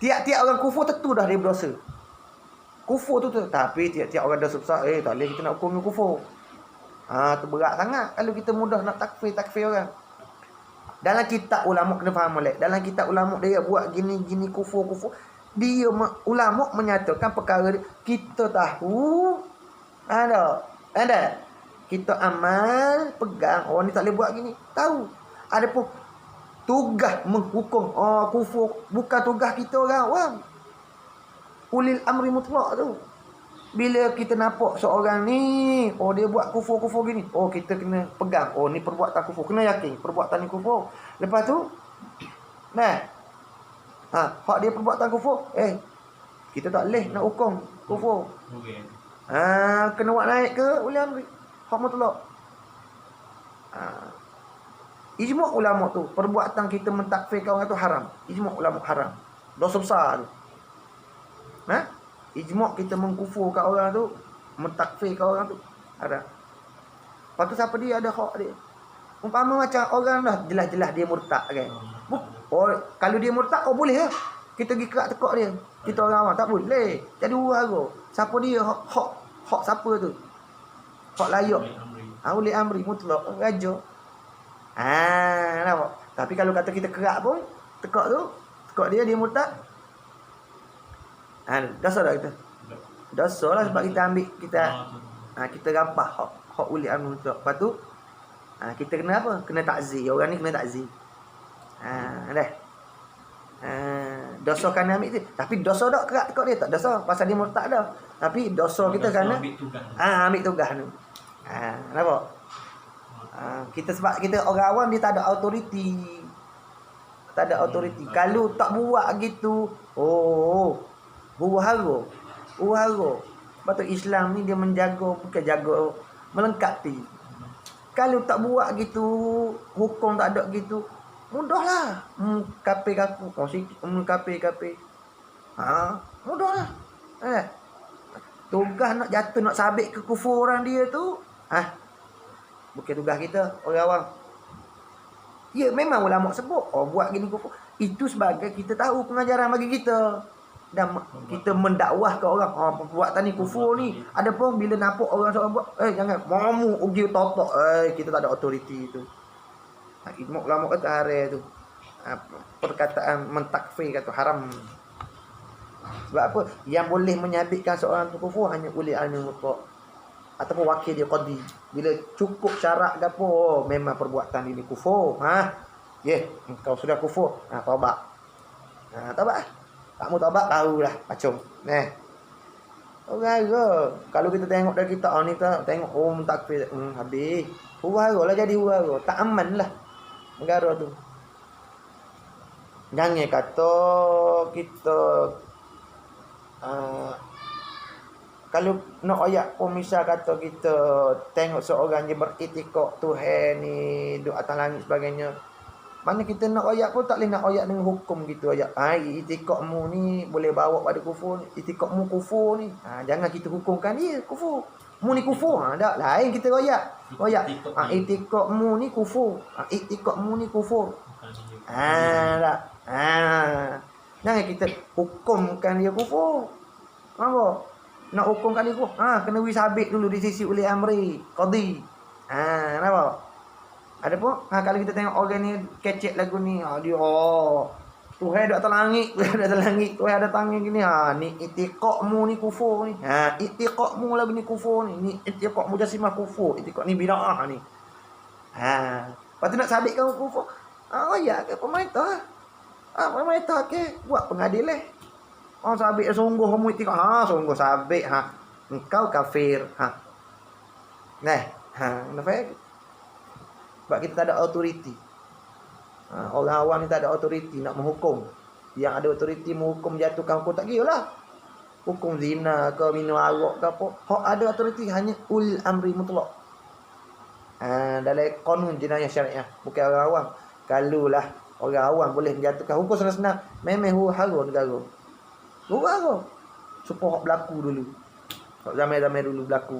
Tiap-tiap orang kufur tentu dah dia berdosa. Kufur tu. Tapi tiap-tiap orang dosa besar, tak boleh kita nak hukum dia kufur. Tu berat sangat kalau kita mudah nak takfir orang. Dalam kitab ulama kena faham molek. Dalam kitab ulama dia buat gini kufur. Dia ulama menyatakan perkara dia, kita tahu ada. Kita amal pegang ni tak boleh buat gini. Tahu. Ada pun tugas menghukum kufur bukan tugas kita orang. Ulil amri mutlak tu. Bila kita nampak seorang ni, dia buat kufur gini. Kita kena pegang. Ni perbuatan kufur. Kena yakin perbuatan ni kufur. Lepas tu, hak dia perbuatan kufur, kita tak boleh nak hukum kufur. Okay. Kena buat naik ke ulil amri. Hak mutlak. Ijma' ulama tu, perbuatan kita mentakfirkan orang tu haram. Ijma' ulama haram. Dosa besar tu. Ijma' kita mengkufurkan orang tu, mentakfirkan orang tu haram. Lepas tu siapa dia ada hak dia. Umpama macam orang dah jelas-jelas dia murtad kan. Kalau dia murtad boleh lah. Kita pergi kerak tekak dia. Kita orang awam tak boleh. Jadi huru. Siapa dia hak siapa tu? Hak layak. Ulil amri mutlak raja. Nampak? Tapi kalau kata kita kerak pun tekak dia murtad. Dosa dah kita. Dosa lah sebab kita ambil kita rampah hak ulil amri mutlak. Lepas tu kita kena apa? Kena takzir. Orang ni kena takzir. Dah. Dosa kan ambil tu. Tapi dosa tak kerak tekak dia tak dosa pasal dia murtad dah. Tapi dosa kita kerana ambil tugas tu. Nampak? Kita sebab kita orang awam dia tak ada autoriti. Tak ada autoriti. Kalau tak buat gitu, huru-hara. Sebab tu Islam ni dia menjaga, bukan jaga, melengkapi. Kalau tak buat gitu, hukum tak ada gitu, mudahlah. Kape. Mudahlah. Tugas nak jatuh, nak sabit kekufuran dia tu, bukan tugas kita, orang awam. Ya, memang ulama sebut, buat gini kufur. Itu sebagai kita tahu pengajaran bagi kita. Dan kita mendakwah ke orang, perbuatan ni kufur ni. Ada pun bila nampak orang seorang buat, jangan, mamu ugi totok. Kita tak ada autoriti tu. Ulama kata haram tu. Perkataan mentakfir kata haram. Sebab apa? Yang boleh menyabitkan seorang tu kufur hanya ulil amri mutlak ataupun wakil dia qadi. Bila cukup syarat ke apa, memang perbuatan ini kufur. Kau sudah kufur. Taubat. Taubat. Tak mau taubat tahulah macam. Orang kalau kita tengok dari kita ni kita tengok mentakfir habis. Huru-hara lah jadi huru-hara. Tak aman lah negara tu. Jangan kata kita kalau nak ayat pun misal kata kita tengok seorang yang beritikad Tuhan ni duduk atas langit sebagainya. Mana kita nak ayat pun tak boleh nak ayat dengan hukum gitu ayat. Itikadmu ni boleh bawa pada kufur. Itikadmu kufur ni. Jangan kita hukumkan dia kufur. Mu ni kufur. Tak lain kita ayat. Itikadmu ni kufur. Itikadmu ni kufur. Tak. Jangan kita hukumkan dia kufur. Apa? Nak hukumkan dia kufur. Kena sabit dulu di sisi ulil amri qadi. Nampak? Ada pun kalau kita tengok orang ni kecek lagu ni, dia Tuhan ada atas langit, Tuhan ada tangan gini. Ni itikadmu ni kufur ni. Itikadmu lagu ni kufur ni. Ni itikad mujassimah kufur. Itikad ni bid'ah ni. Lepas tu nak sabitkan kufur. Ya ke pemerintah. Pemerintah ke buat pengadilan. Sabit sungguh kamu itikad. Sungguh sabit. Engkau kafir. Kenapa? Sebab kita tak ada autoriti. Orang awam ni tak ada autoriti nak menghukum. Yang ada autoriti menghukum jatuhkan hukum tak kira lah. Hukum zina ke minum arak ke apa. Hak ada autoriti hanya ulil amri mutlak. Dalam kanun jenayah syariah. Bukan orang awam. Kalau lah orang awam boleh menjatuhkan hukum senang-senang, memang huru hara negara. Huru hara. Supaya hak berlaku dulu. Hak zaman-zaman dulu berlaku.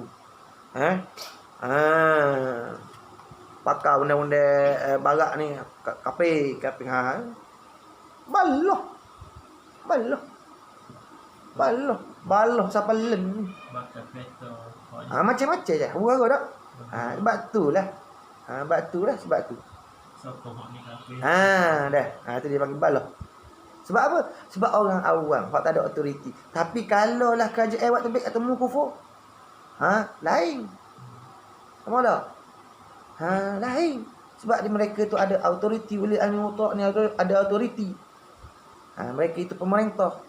Pakar undang-undang barak ni kape baloh siapa lem ni. Bakar kereta. Macam-macam je huru hara dak. Sebab tu lah. Sebab tu. Sokong hak ni kape. Dah. Tu dia panggil baloh. Sebab apa? Sebab orang awam, hak tak ada autoriti. Tapi kalau lah kerajaan buat terbit ketemu kufur, lain. Faham tak? Lain. Sebab di mereka tu ada autoriti, ulil amri mutlaq ni ada autoriti. Mereka itu pemerintah.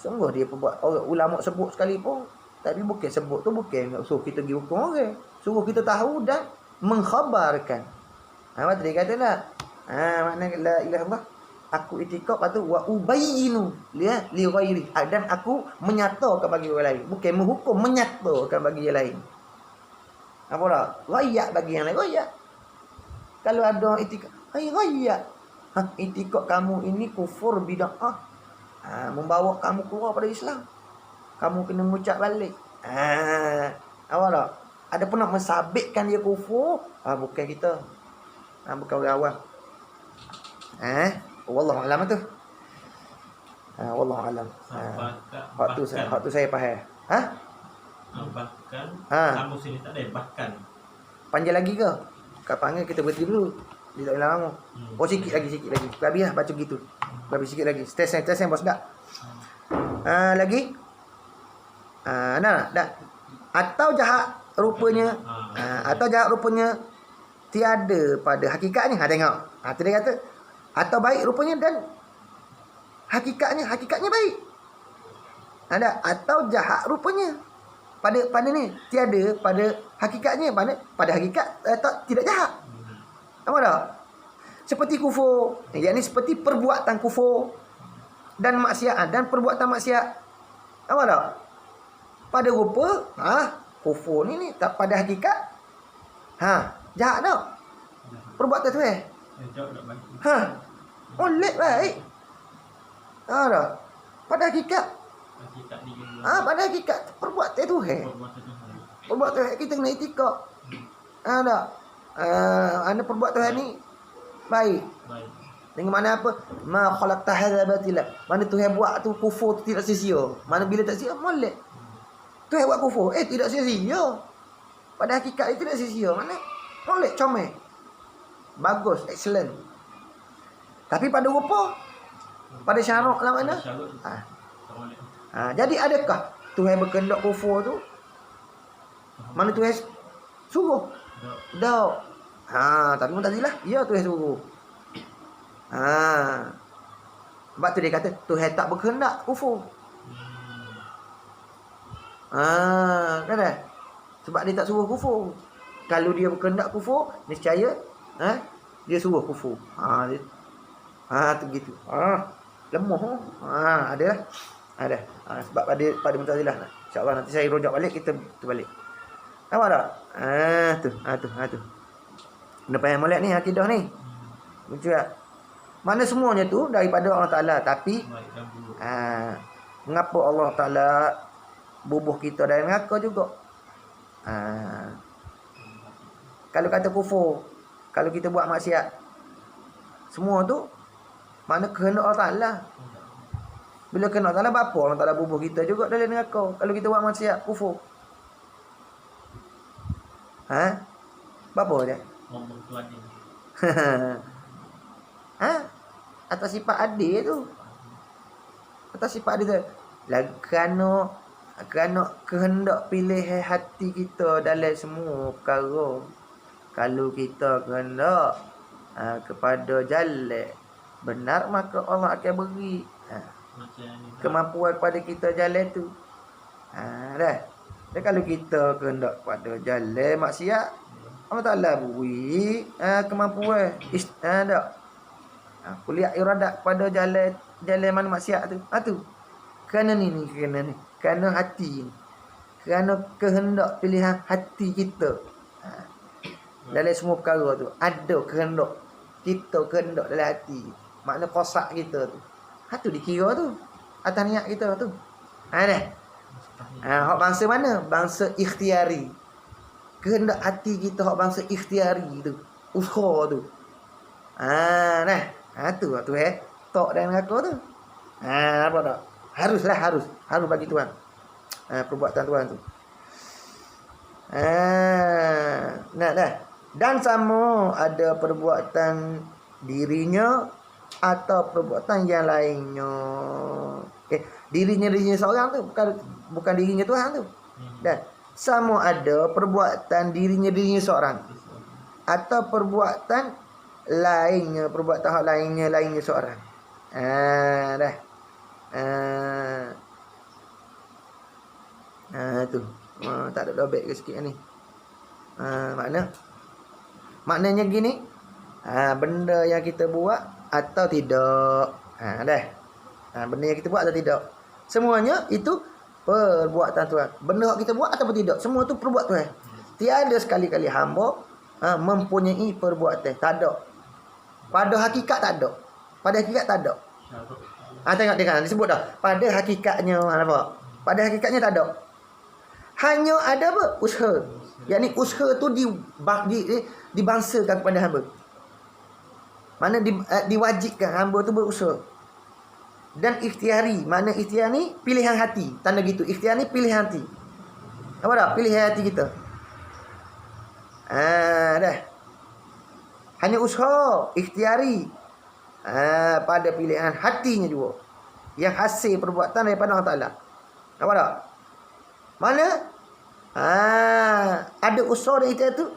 Sungguh dia buat orang ulama sebut sekali pun, tapi bukan sebut tu bukan suruh kita pergi hukum orang. Suruh kita tahu dan mengkhabarkan. Apa dia kata lah. Makna la ilaha illallah. Aku itikad patu wa ubayyinu li ghairi. Dan aku menyatakan bagi orang lain. Bukan menghukum, menyatakan bagi yang lain. Apa tak? Rakyat bagi yang lain. Rakyat. Kalau ada itikad, rakyat. Itikad kamu ini kufur bid'ah. Membawa kamu keluar pada Islam. Kamu kena mengucap balik. Apa tak? Ada pun nak mensabitkan dia kufur. Bukan kita. Bukan orang awam. Wallahu alam tu. Wallahu alam. Waktu saya faham. Bahkan kamu sini tak ada bahkan. Panjang lagi ke? Kau panggil kita berhenti dulu. Dia tak lama. Sikit lagi. Habis lah baca gitu. Habis sikit lagi. Stesen bos dak. Lagi. Dah. Atau jahat rupanya. Tiada pada hakikatnya. Tengok. Tu dia kata. Atau baik rupanya dan hakikatnya baik. Ada atau jahat rupanya. Pada ni tiada pada hakikatnya, pada hakikat tidak jahat. Apa tak? Seperti kufur, yakni seperti perbuatan kufur dan maksiat dan perbuatan maksiat. Apa tak? Pada rupa kufur ni tak pada hakikat jahat tak? Perbuatan tu molek baik. Tak? Pada hakikat pada hakikat perbuatan tu perbuatan kita kena itikad. Tak? Anda perbuatan ni baik. Dengan mana apa? Ma khalaqta hadza batila. Mana Tuhan buat tu kufur tu tidak sia-sia. Mana bila tak sia molek. Tuhan buat kufur tidak sia-sia. Pada hakikat itu tidak sia-sia. Mana molek comel. Bagus, excellent. Tapi pada rupa, pada syarak lah mana? Jadi adakah Tuhan berkehendak kufur tu? Mana Tuhan suruh? Tak. Tapi Mu'tazilah, ya Tuhan suruh. Sebab tu dia kata Tuhan tak berkehendak kufur. Kan? Sebab dia tak suruh kufur. Kalau dia berkehendak kufur, niscaya dia suruh kufur. Tu gitu. Lemah. Ada. Sebab pada Mu'tazilah. InsyaAllah nanti saya rojak balik, kita balik. Nampak tak? Tu. Kena faham molek ni akidah ni. Betul tak? Mana semuanya tu daripada Allah Ta'ala. Tapi mengapa Allah Ta'ala bubuh kita dari neraka juga? Kalau kata kufur, kalau kita buat maksiat, semua tu mana kehendak Allah Ta'ala. Bila kehendak Allah Ta'ala, apa Allah Ta'ala bubuh kita juga dalam neraka kalau kita buat maksiat, kufur. Apa dia? Ngomong tu ada. Atas sifat adil tu. Atas sifat adil tu. Kerana kehendak pilih hati kita dalam semua perkara. Kalau kita kehendak kepada jalan benar, maka Allah akan beri kemampuan kepada kita jalan tu. Dah. Dan kalau kita kehendak pada jalan maksiat, Allah Ta'ala beri kemampuan tak. Kuliah iradat pada jalan mana maksiat tu. Tu. Kerana ni. Kerana hati ni. Kerana kehendak pilihan hati kita. dalam semua perkara tu. Ada kehendak. Kita kehendak dalam hati. Makna kosak kita tu. Tu dikira tu. Atas niat kita tu. Dah. Hak bangsa mana? Bangsa ikhtiari. Kehendak hati kita hak bangsa ikhtiari tu. Usaha tu. Dah. Tu tok dan neraka tu. Apa tak? Harus bagi Tuhan. Perbuatan Tuhan tu. Nak dah. Dan sama ada perbuatan dirinya atau perbuatan yang lainnya. Dirinya seorang tu bukan dirinya Tuhan tu. Dan sama ada perbuatan dirinya seorang atau perbuatan lainnya, perbuatan hak lainnya seorang. Dah. Tu. Tak ada dobek ke sikit ni. Maknanya gini. Benda yang kita buat atau tidak. Dah. Benda yang kita buat atau tidak. Semuanya itu perbuatan Tuhan. Benda yang kita buat ataupun tidak, semua tu perbuatan Tuhan. Tiada sekali-kali hamba mempunyai perbuatan. Tak ada. Pada hakikat tak ada. Pada hakikat tak ada. Tengok disebut dah. Pada hakikatnya apa? Pada hakikatnya tak ada. Hanya ada apa? Usaha. Yakni usaha tu dibangsakan kepada hamba. Mana diwajibkan hamba tu berusaha. Dan ikhtiari. Mana ikhtiar ni? Pilihan hati. Tanda gitu. Ikhtiar ni pilihan hati. Apa tak? Pilihan hati kita. Dah. Hanya usaha. Ikhtiari. Pada pilihan hatinya juga. Yang hasil perbuatan daripada Allah Ta'ala. Apa tak? Mana? Ada usaha dari ikhtiar tu.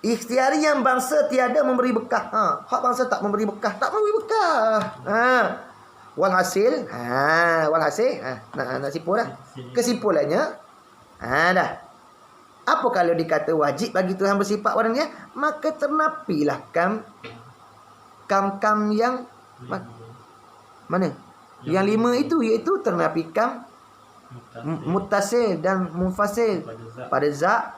Ikhtiari yang bangsa tiada memberi bekah. Hak bangsa tak memberi bekah. Tak memberi bekah. Walhasil. Nak simpul dah. Kesimpulannya. Dah. Apa kalau dikata wajib bagi Tuhan bersifat wadahnya? Maka ternapilah kam yang mana? Yang 5 itu, iaitu ternapi kam muttasil dan munfasil pada zat.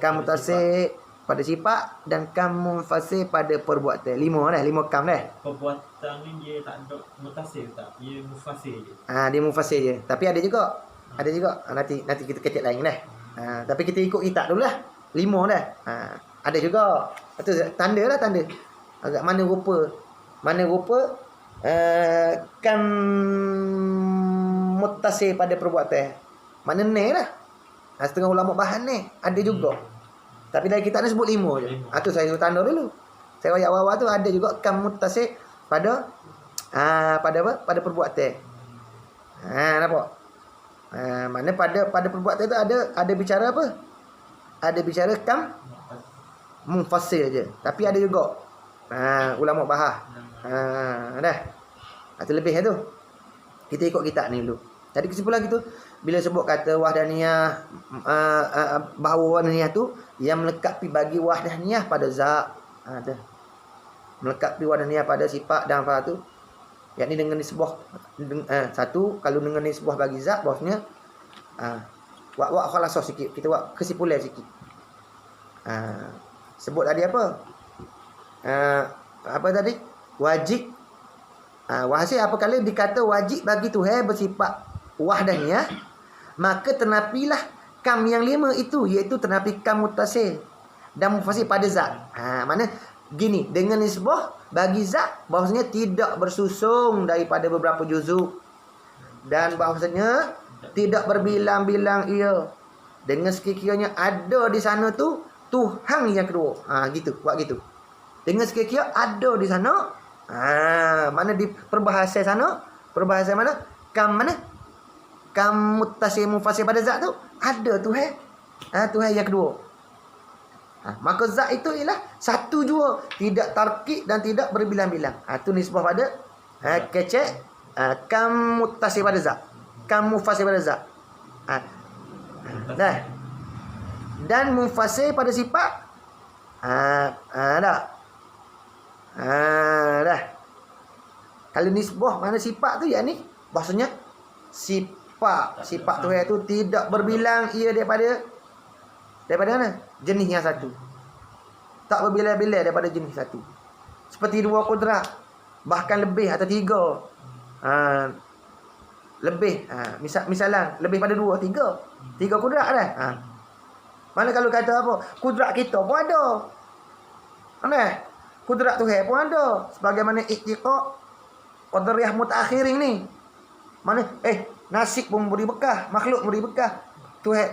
Kam muttasil pada sifat dan kam munfasil pada perbuatan. 5 dah, 5 kam dah. Perbuatan ni dia tak ada mutasil tak? Dia mufasil je. Dia munfasil je. Tapi ada juga. Nanti kita kecek lain dah. Tapi kita ikut kitab dulu lah. 5 dah. Ada juga. Itu tanda lah, tanda. Agak mana rupa kam muttasil pada perbuatan. Mana ni lah. Setengah ulama bahan ni ada juga. Tapi dari kitab ni sebut 5 je. Tu saya suruh tanda dulu. Saya ayat awal tu ada juga kam muttasil pada apa? Pada perbuatan. Nampak? Mana pada perbuatan tu ada bicara apa? Ada bicara kam munfasil je. Tapi ada juga ulama bahas. Dah. Itu lebih tu. Kita ikut kitab ni dulu. Jadi kesimpulan gitu, bila sebut kata wahdaniyah, bahawa wahdaniyah tu yang melengkapi bagi wahdaniyah pada zat. Melengkapi wahdaniyah pada sifat dan apa tu. Yakni dengan nisbah satu, kalau dengan nisbah bagi zat, bahasanya wak khalasah sikit, kita buat kesimpulan sikit. Sebut tadi apa? Apa tadi? Wajib. Wahasi apa kali dikata wajib bagi Tuhan bersifat wahdaniyah, maka ternapilah kam yang 5 itu, iaitu ternapi kam muttasil dan munfasil pada zat. Mana gini, dengan nisbah bagi zat bahawasanya tidak bersusung daripada beberapa juzuk, dan bahawasanya tidak berbilang-bilang ia, dengan sekiranya ada di sana tu Tuhan yang kedua. Gitu, buat gitu. Dengan sekiranya ada di sana, mana di perbahasan sana, perbahasan mana? Kam mana? Kam muttasil munfasil pada zat tu ada Tuhan. Tuhan yang kedua. Maka zat itu ialah satu jua, tidak tarkib dan tidak berbilang-bilang. Tu nisbah pada kecek kam muttasil pada zat, kam munfasil pada zat. Dah. Dan munfasil pada sifat. Dah. Dah. Kalau nisbah mana sifat tu, yakni bahasanya sifat Tuhan itu tidak berbilang ia daripada daripada mana? Jenis yang satu. Tak berbilai-bilai daripada jenis satu. Seperti dua kudrat, bahkan lebih atau tiga. Lebih. Misalan, lebih pada dua, tiga. Tiga kudrat dah. Mana kalau kata apa? Kudrat kita pun ada. Mana? Kudrat Tuhan pun ada. Sebagaimana i'tiqad qadariyah mutaakhirin ni. Mana? Nasib pun memberi bekah, makhluk memberi bekah. Tuhan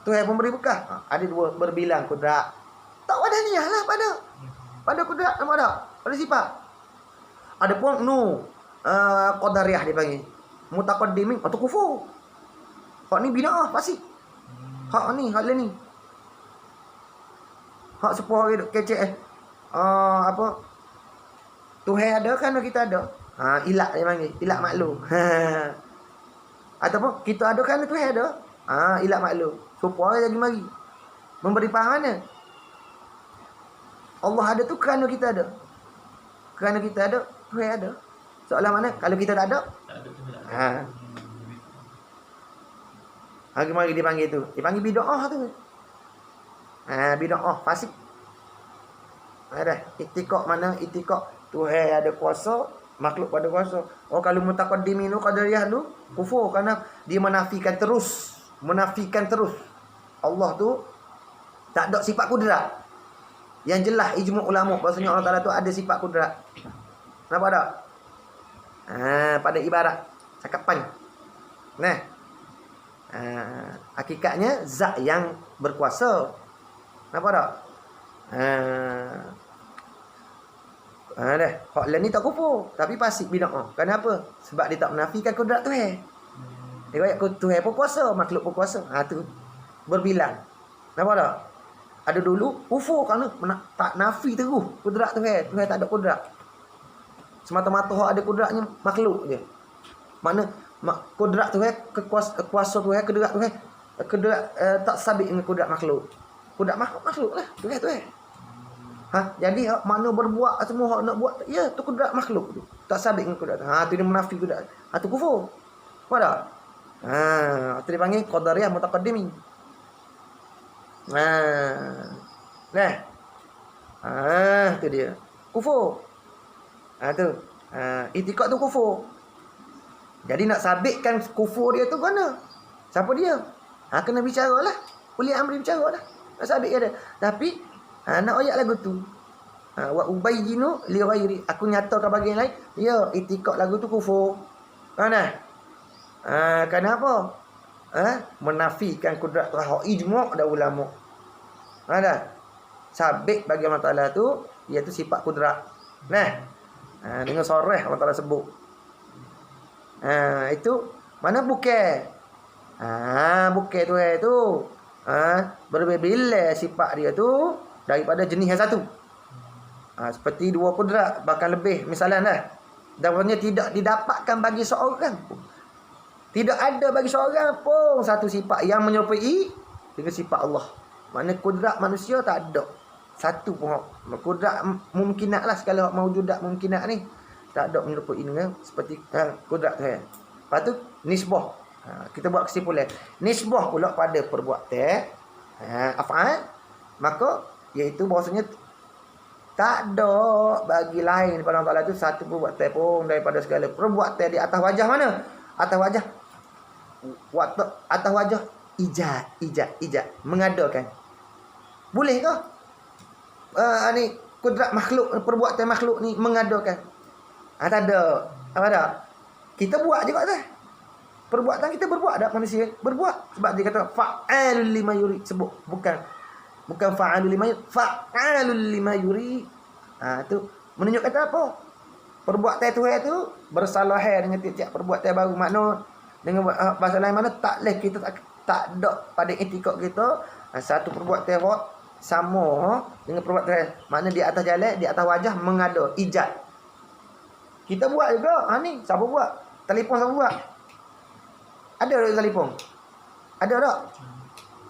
pun memberi bekah. Ada dua berbilang kudrat. Tak ada niat lah pada kudrat nama ada. Pada sifat. Ada pun qadariyah dipanggil. Mutaqaddimin atau kufur. Hak ni bid'ah pasti. Hak ni, hak lain ni. Hak sepuh orang duk kecek Tuhan ada kan kita ada. Ilak dia panggil, ilak maklum. Ataupun kita ada kan Tuhan ada. Ilak maklum. Sepuh orang lagi mari. Memberi faham mana? Allah ada tu kerana kita ada. Kerana kita ada, Tuhan ada. Soalan mana? Kalau kita tak ada? Tak ada tu tak. Mari dia panggil tu. Dia panggil bid'ah tu. Bid'ah fasik. Ada i'tiqad mana? I'tiqad Tuhan ada kuasa, makhluk pada kuasa. Kalau mutaqaddimin tu qadariyah tu kufur kerana dia menafikan terus. Allah tu tak ada sifat kudrat. Yang jelas ijma' ulama bahasanya Allah Taala tu ada sifat kudrat. Nampak tak? Pada ibarat cakapan. Hakikatnya zat yang berkuasa. Nampak tak? Hak lain ni tak kufur, tapi pasik bid'ah. Kenapa? Sebab dia tak menafikan kudrat Tuhan. Dia kata Tuhan pun kuasa, makhluk pun kuasa. Tu berbilang. Nampak tak? Ada dulu kufur kerana tak nafi terus kudrat Tuhan. Tuhan tak ada kudrat. Semata-mata hak ada kudratnya makhluk je. Makna kudrat Tuhan, kuasa Tuhan, kudrat Tuhan, tak sabit dengan kudrat makhluk. Kudrat makhluk lah. Tuhan. Jadi mana berbuat semua hak nak buat, ya tu kudrat makhluk tu. Tak sabit dengan kudrat. Tu dia menafi kudrat. Tu kufur. Faham tak? Tu dia panggil qadariyah mutaqaddimin. Tu dia. Kufur. Tu. I'tiqad tu kufur. Jadi nak sabitkan kufur dia tu mana? Siapa dia? Kena bicaralah. Uli amri bicaralah. Nak sabit dia. Tapi nak ayat lagu tu. Wa ubayyinu li ghairi. Aku nyatakan bagi yang lain, ya i'tiqad lagu tu kufur. Mana? Kenapa? Menafikan kudrat Tuhan. Ijma' dah ulama. Ada. Sabit bagi Allah Taala tu iaitu sifat kudrat. Dengan soreh Allah Taala sebut. Itu mana bukan? Bukan Tuhan tu. Berbeza sifat dia tu daripada jenis yang satu. Seperti dua kudrat bahkan lebih misalan dah. Dapatnya tidak didapatkan bagi seorang pun. Tidak ada bagi seorang pun satu sifat yang menyerupai dengan sifat Allah. Makna kudrat manusia tak ada. Satu pun kudrat mungkinat lah, segala maujudat mungkinat ni tak ada menyerupai dengan seperti kudrat Tuhan. Lepas tu nisbah. Kita buat kesimpulan. Nisbah pula pada perbuatan af'al, maka iaitu bahasanya tak ada bagi lain pada Allah Taala tu satu perbuatan pun daripada segala perbuatan di atas wajah mana? Atas wajah ijad mengadakan. Boleh ke? Ni kudrat makhluk, perbuatan makhluk ni mengadakan. Tak ada. Apa tak? Kita buat juga dah. Perbuatan kita berbuat dah manusia. Berbuat. Sebab dia kata fa'alul lima yuri. Sebut. Bukan fa'alul lima yuri. Fa'alul lima yuri. Tu menunjuk kata apa? Perbuatan Tuhan tu bersalahan dengan tiap-tiap perbuatan baru. Makna dengan bahasa lain mana tak leh kita tak ada pada etika kita satu perbuatan hak sama dengan perbuatan. Makna di atas jalan, di atas wajah mengada ijad. Kita buat juga. Ni siapa buat? Telefon siapa buat? Ada tak telefon? Ada tak?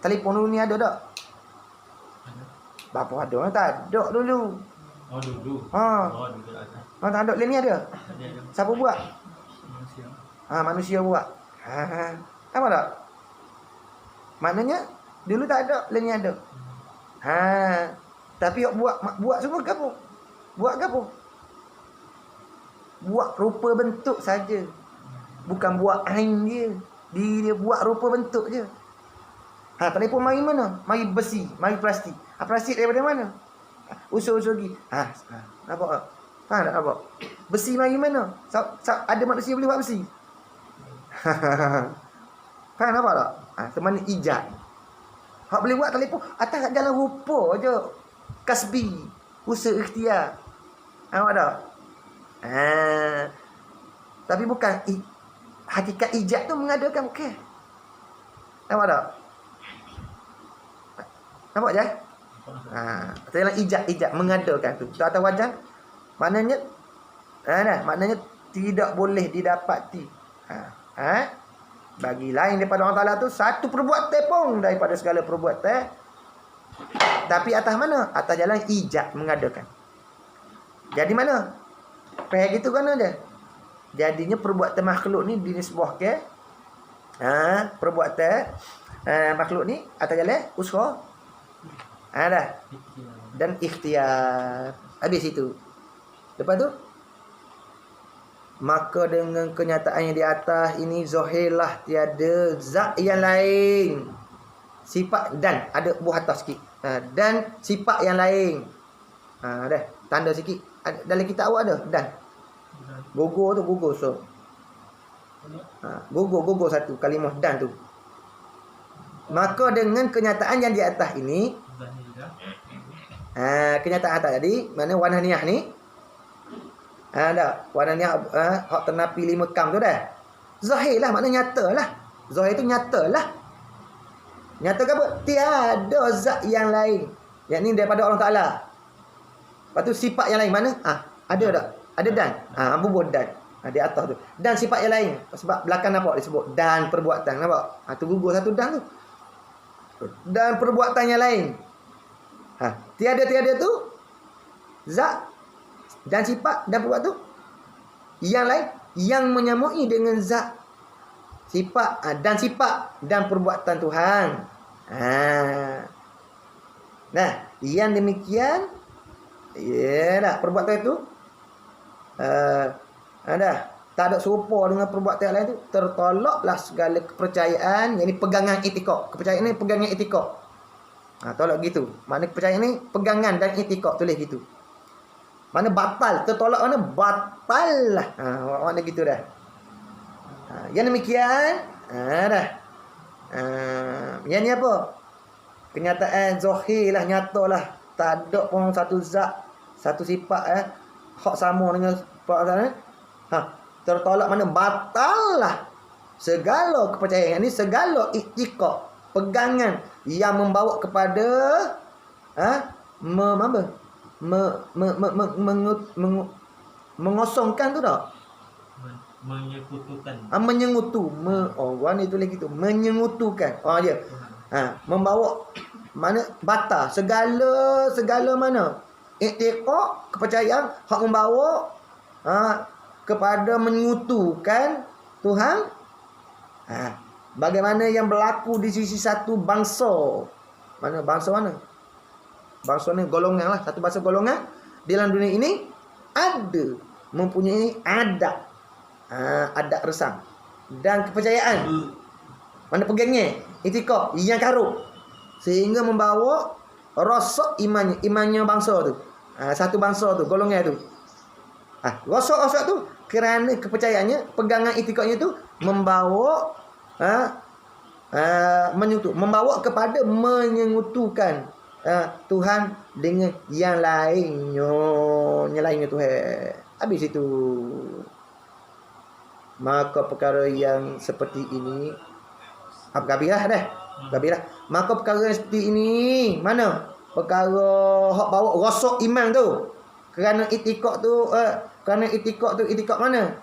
Telefon dulu ni ada tak? Bapa ada tak? Ada dulu. Dulu. Dulu ada. Tak ada. Lain ni ada? Ada. Siapa buat? Manusia. Manusia buat. Apa tak? Maknanya Dulu tak ada, lain ni ada. Tapi buat semua ke apa? Buat ke apa? Buat rupa bentuk saja. Bukan buat ain dia. Dia buat rupa bentuk je. Telefon mari mana? Mari besi, mari plastik. Plastik daripada mana? Usul-usul lagi. Nampak tak? Faham tak nampak? Besi mari mana? Ada manusia boleh buat besi? Faham nampak tak? Itu mana ijad. Hak boleh buat telefon atas jalan rupa je. Kasbi, usaha ikhtiar. Nampak tak? Tapi bukan hakikat ijad tu mengadakan bukan. Nampak tak? Nampak je? Dalam ijad mengadakan tu. Tak atas wajan. Maknanya maknanya tidak boleh didapati. Bagi lain daripada Allah Taala tu satu perbuatan pun daripada segala perbuatan. Tapi atas mana? Atas jalan ijad mengadakan. Jadi mana? Faham gitu kan dia? Jadinya perbuatan makhluk ni dinisbahkan perbuatan makhluk ni atas jalan usaha dah. Dan ikhtiar. Habis itu. Lepas tu maka dengan kenyataan yang di atas ini zahirlah tiada zat yang lain. Sifat dan ada buah atas sikit. Dan sifat yang lain. Dah, tanda sikit. Dalam kitab awak ada dan. Gugur tu gugur so. Gugur satu kalimah dan tu. Maka dengan kenyataan yang di atas ini kenyataan atas tadi mana wananiyah ni dah wananiyah hak ternapi 5 kam tu dah zahir lah, maknanya nyata lah. Zahir tu nyata lah. Nyata ke apa? Tiada zat yang lain, yang ni daripada Allah Ta'ala. Lepas tu sifat yang lain mana? Ada tak? Ada dan bubur dan di atas tu. Dan sifat yang lain. Sebab belakang nampak disebut dan perbuatan. Nampak? Tu gugur satu dan tu. Dan perbuatan yang lain. Tiada-tiada tu zat dan sifat dan perbuatan tu yang lain yang menyamai dengan zat, sifat dan sifat dan perbuatan Tuhan. Nah, yang demikian dah perbuatan itu dah tak ada serupa dengan perbuatan yang lain tu, tertolaklah segala kepercayaan, yang ini pegangan etikok. Kepercayaan ni pegangan etikok. Tolak gitu. Mana kepercayaan ni pegangan dan etikok, tulis gitu. Mana batal, tertolak mana batal lah. Makna gitu dah. Yang demikian dah. Yang ni apa? Kenyataan zahir lah, nyata lah. Tak ada pun satu zat, satu sifat hak sama dengan perbuatan. Tertolak mana batal lah. Segala kepercayaan ni, segala etikok, pegangan yang membawa kepada mengosongkan tu tak? Menyekutukan. Menyengutu. Orang ni tulis gitu. Menyengutukan. Dia. Membawa mana batal segala mana iktiqad, kepercayaan hak membawa kepada menyekutukan Tuhan. Bagaimana yang berlaku di sisi satu bangsa. Mana bangsa mana? Bangsa ni golongan lah. Satu bangsa golongan di dalam dunia ini ada mempunyai adat. Adat resam dan kepercayaan. Mana pegangnya? Itikad yang karut. Sehingga membawa rosak imannya bangsa tu. Satu bangsa tu, golongan tu. Rosak tu kerana kepercayaannya, pegangan itikadnya tu membawa membawa kepada menyengutukan Tuhan dengan yang lainnya Tuhan. Habis itu. Maka perkara yang seperti ini Gabirah dah. Gabirah. Maka perkara yang seperti ini mana? Perkara hak bawa rosak iman tu. Kerana itikad tu itikad mana?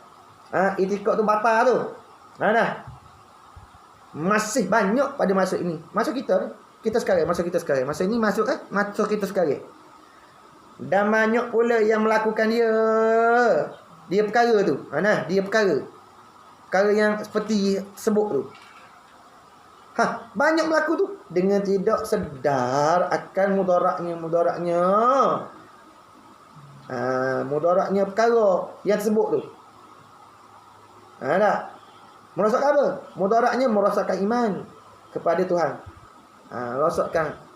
Itikad tu batal tu. Dah. Masih banyak pada masa ini. Masa kita sekarang. Masa ini masuk masa kita sekarang. Dan banyak pula yang melakukan dia perkara tu. Dia perkara yang seperti sebut tu. Banyak berlaku tu dengan tidak sedar akan mudaratnya. Mudaratnya perkara yang tersebut tu. Tak? Merosakkan apa? Mudaratnya merosakkan iman kepada Tuhan.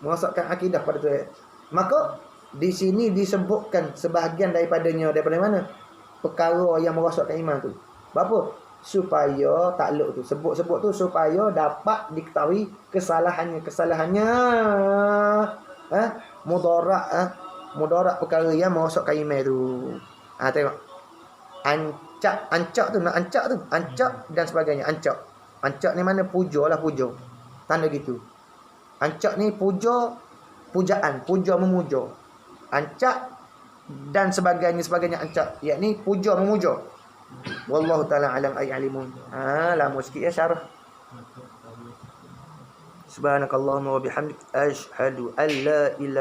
Merosakkan akidah pada Tuhan. Maka di sini disebutkan sebahagian daripada mana? Perkara yang merosakkan iman tu. Berapa? Supaya takluk tu. Sebut tu supaya dapat diketahui kesalahannya. Mudarat perkara yang merosakkan iman tu. Tengok. Ancak tu, nak ancak tu. Ancak dan sebagainya. Ancak ni mana? Puja. Tanda gitu. Ancak ni pujaan. Puja memuja. Ancak dan sebagainya ancak. Yakni puja memuja. Wallahu ta'ala alam ay alimun. Lama sikit ya syarah. Subhanakallahumma wa bihamdik asyhadu an la ilaha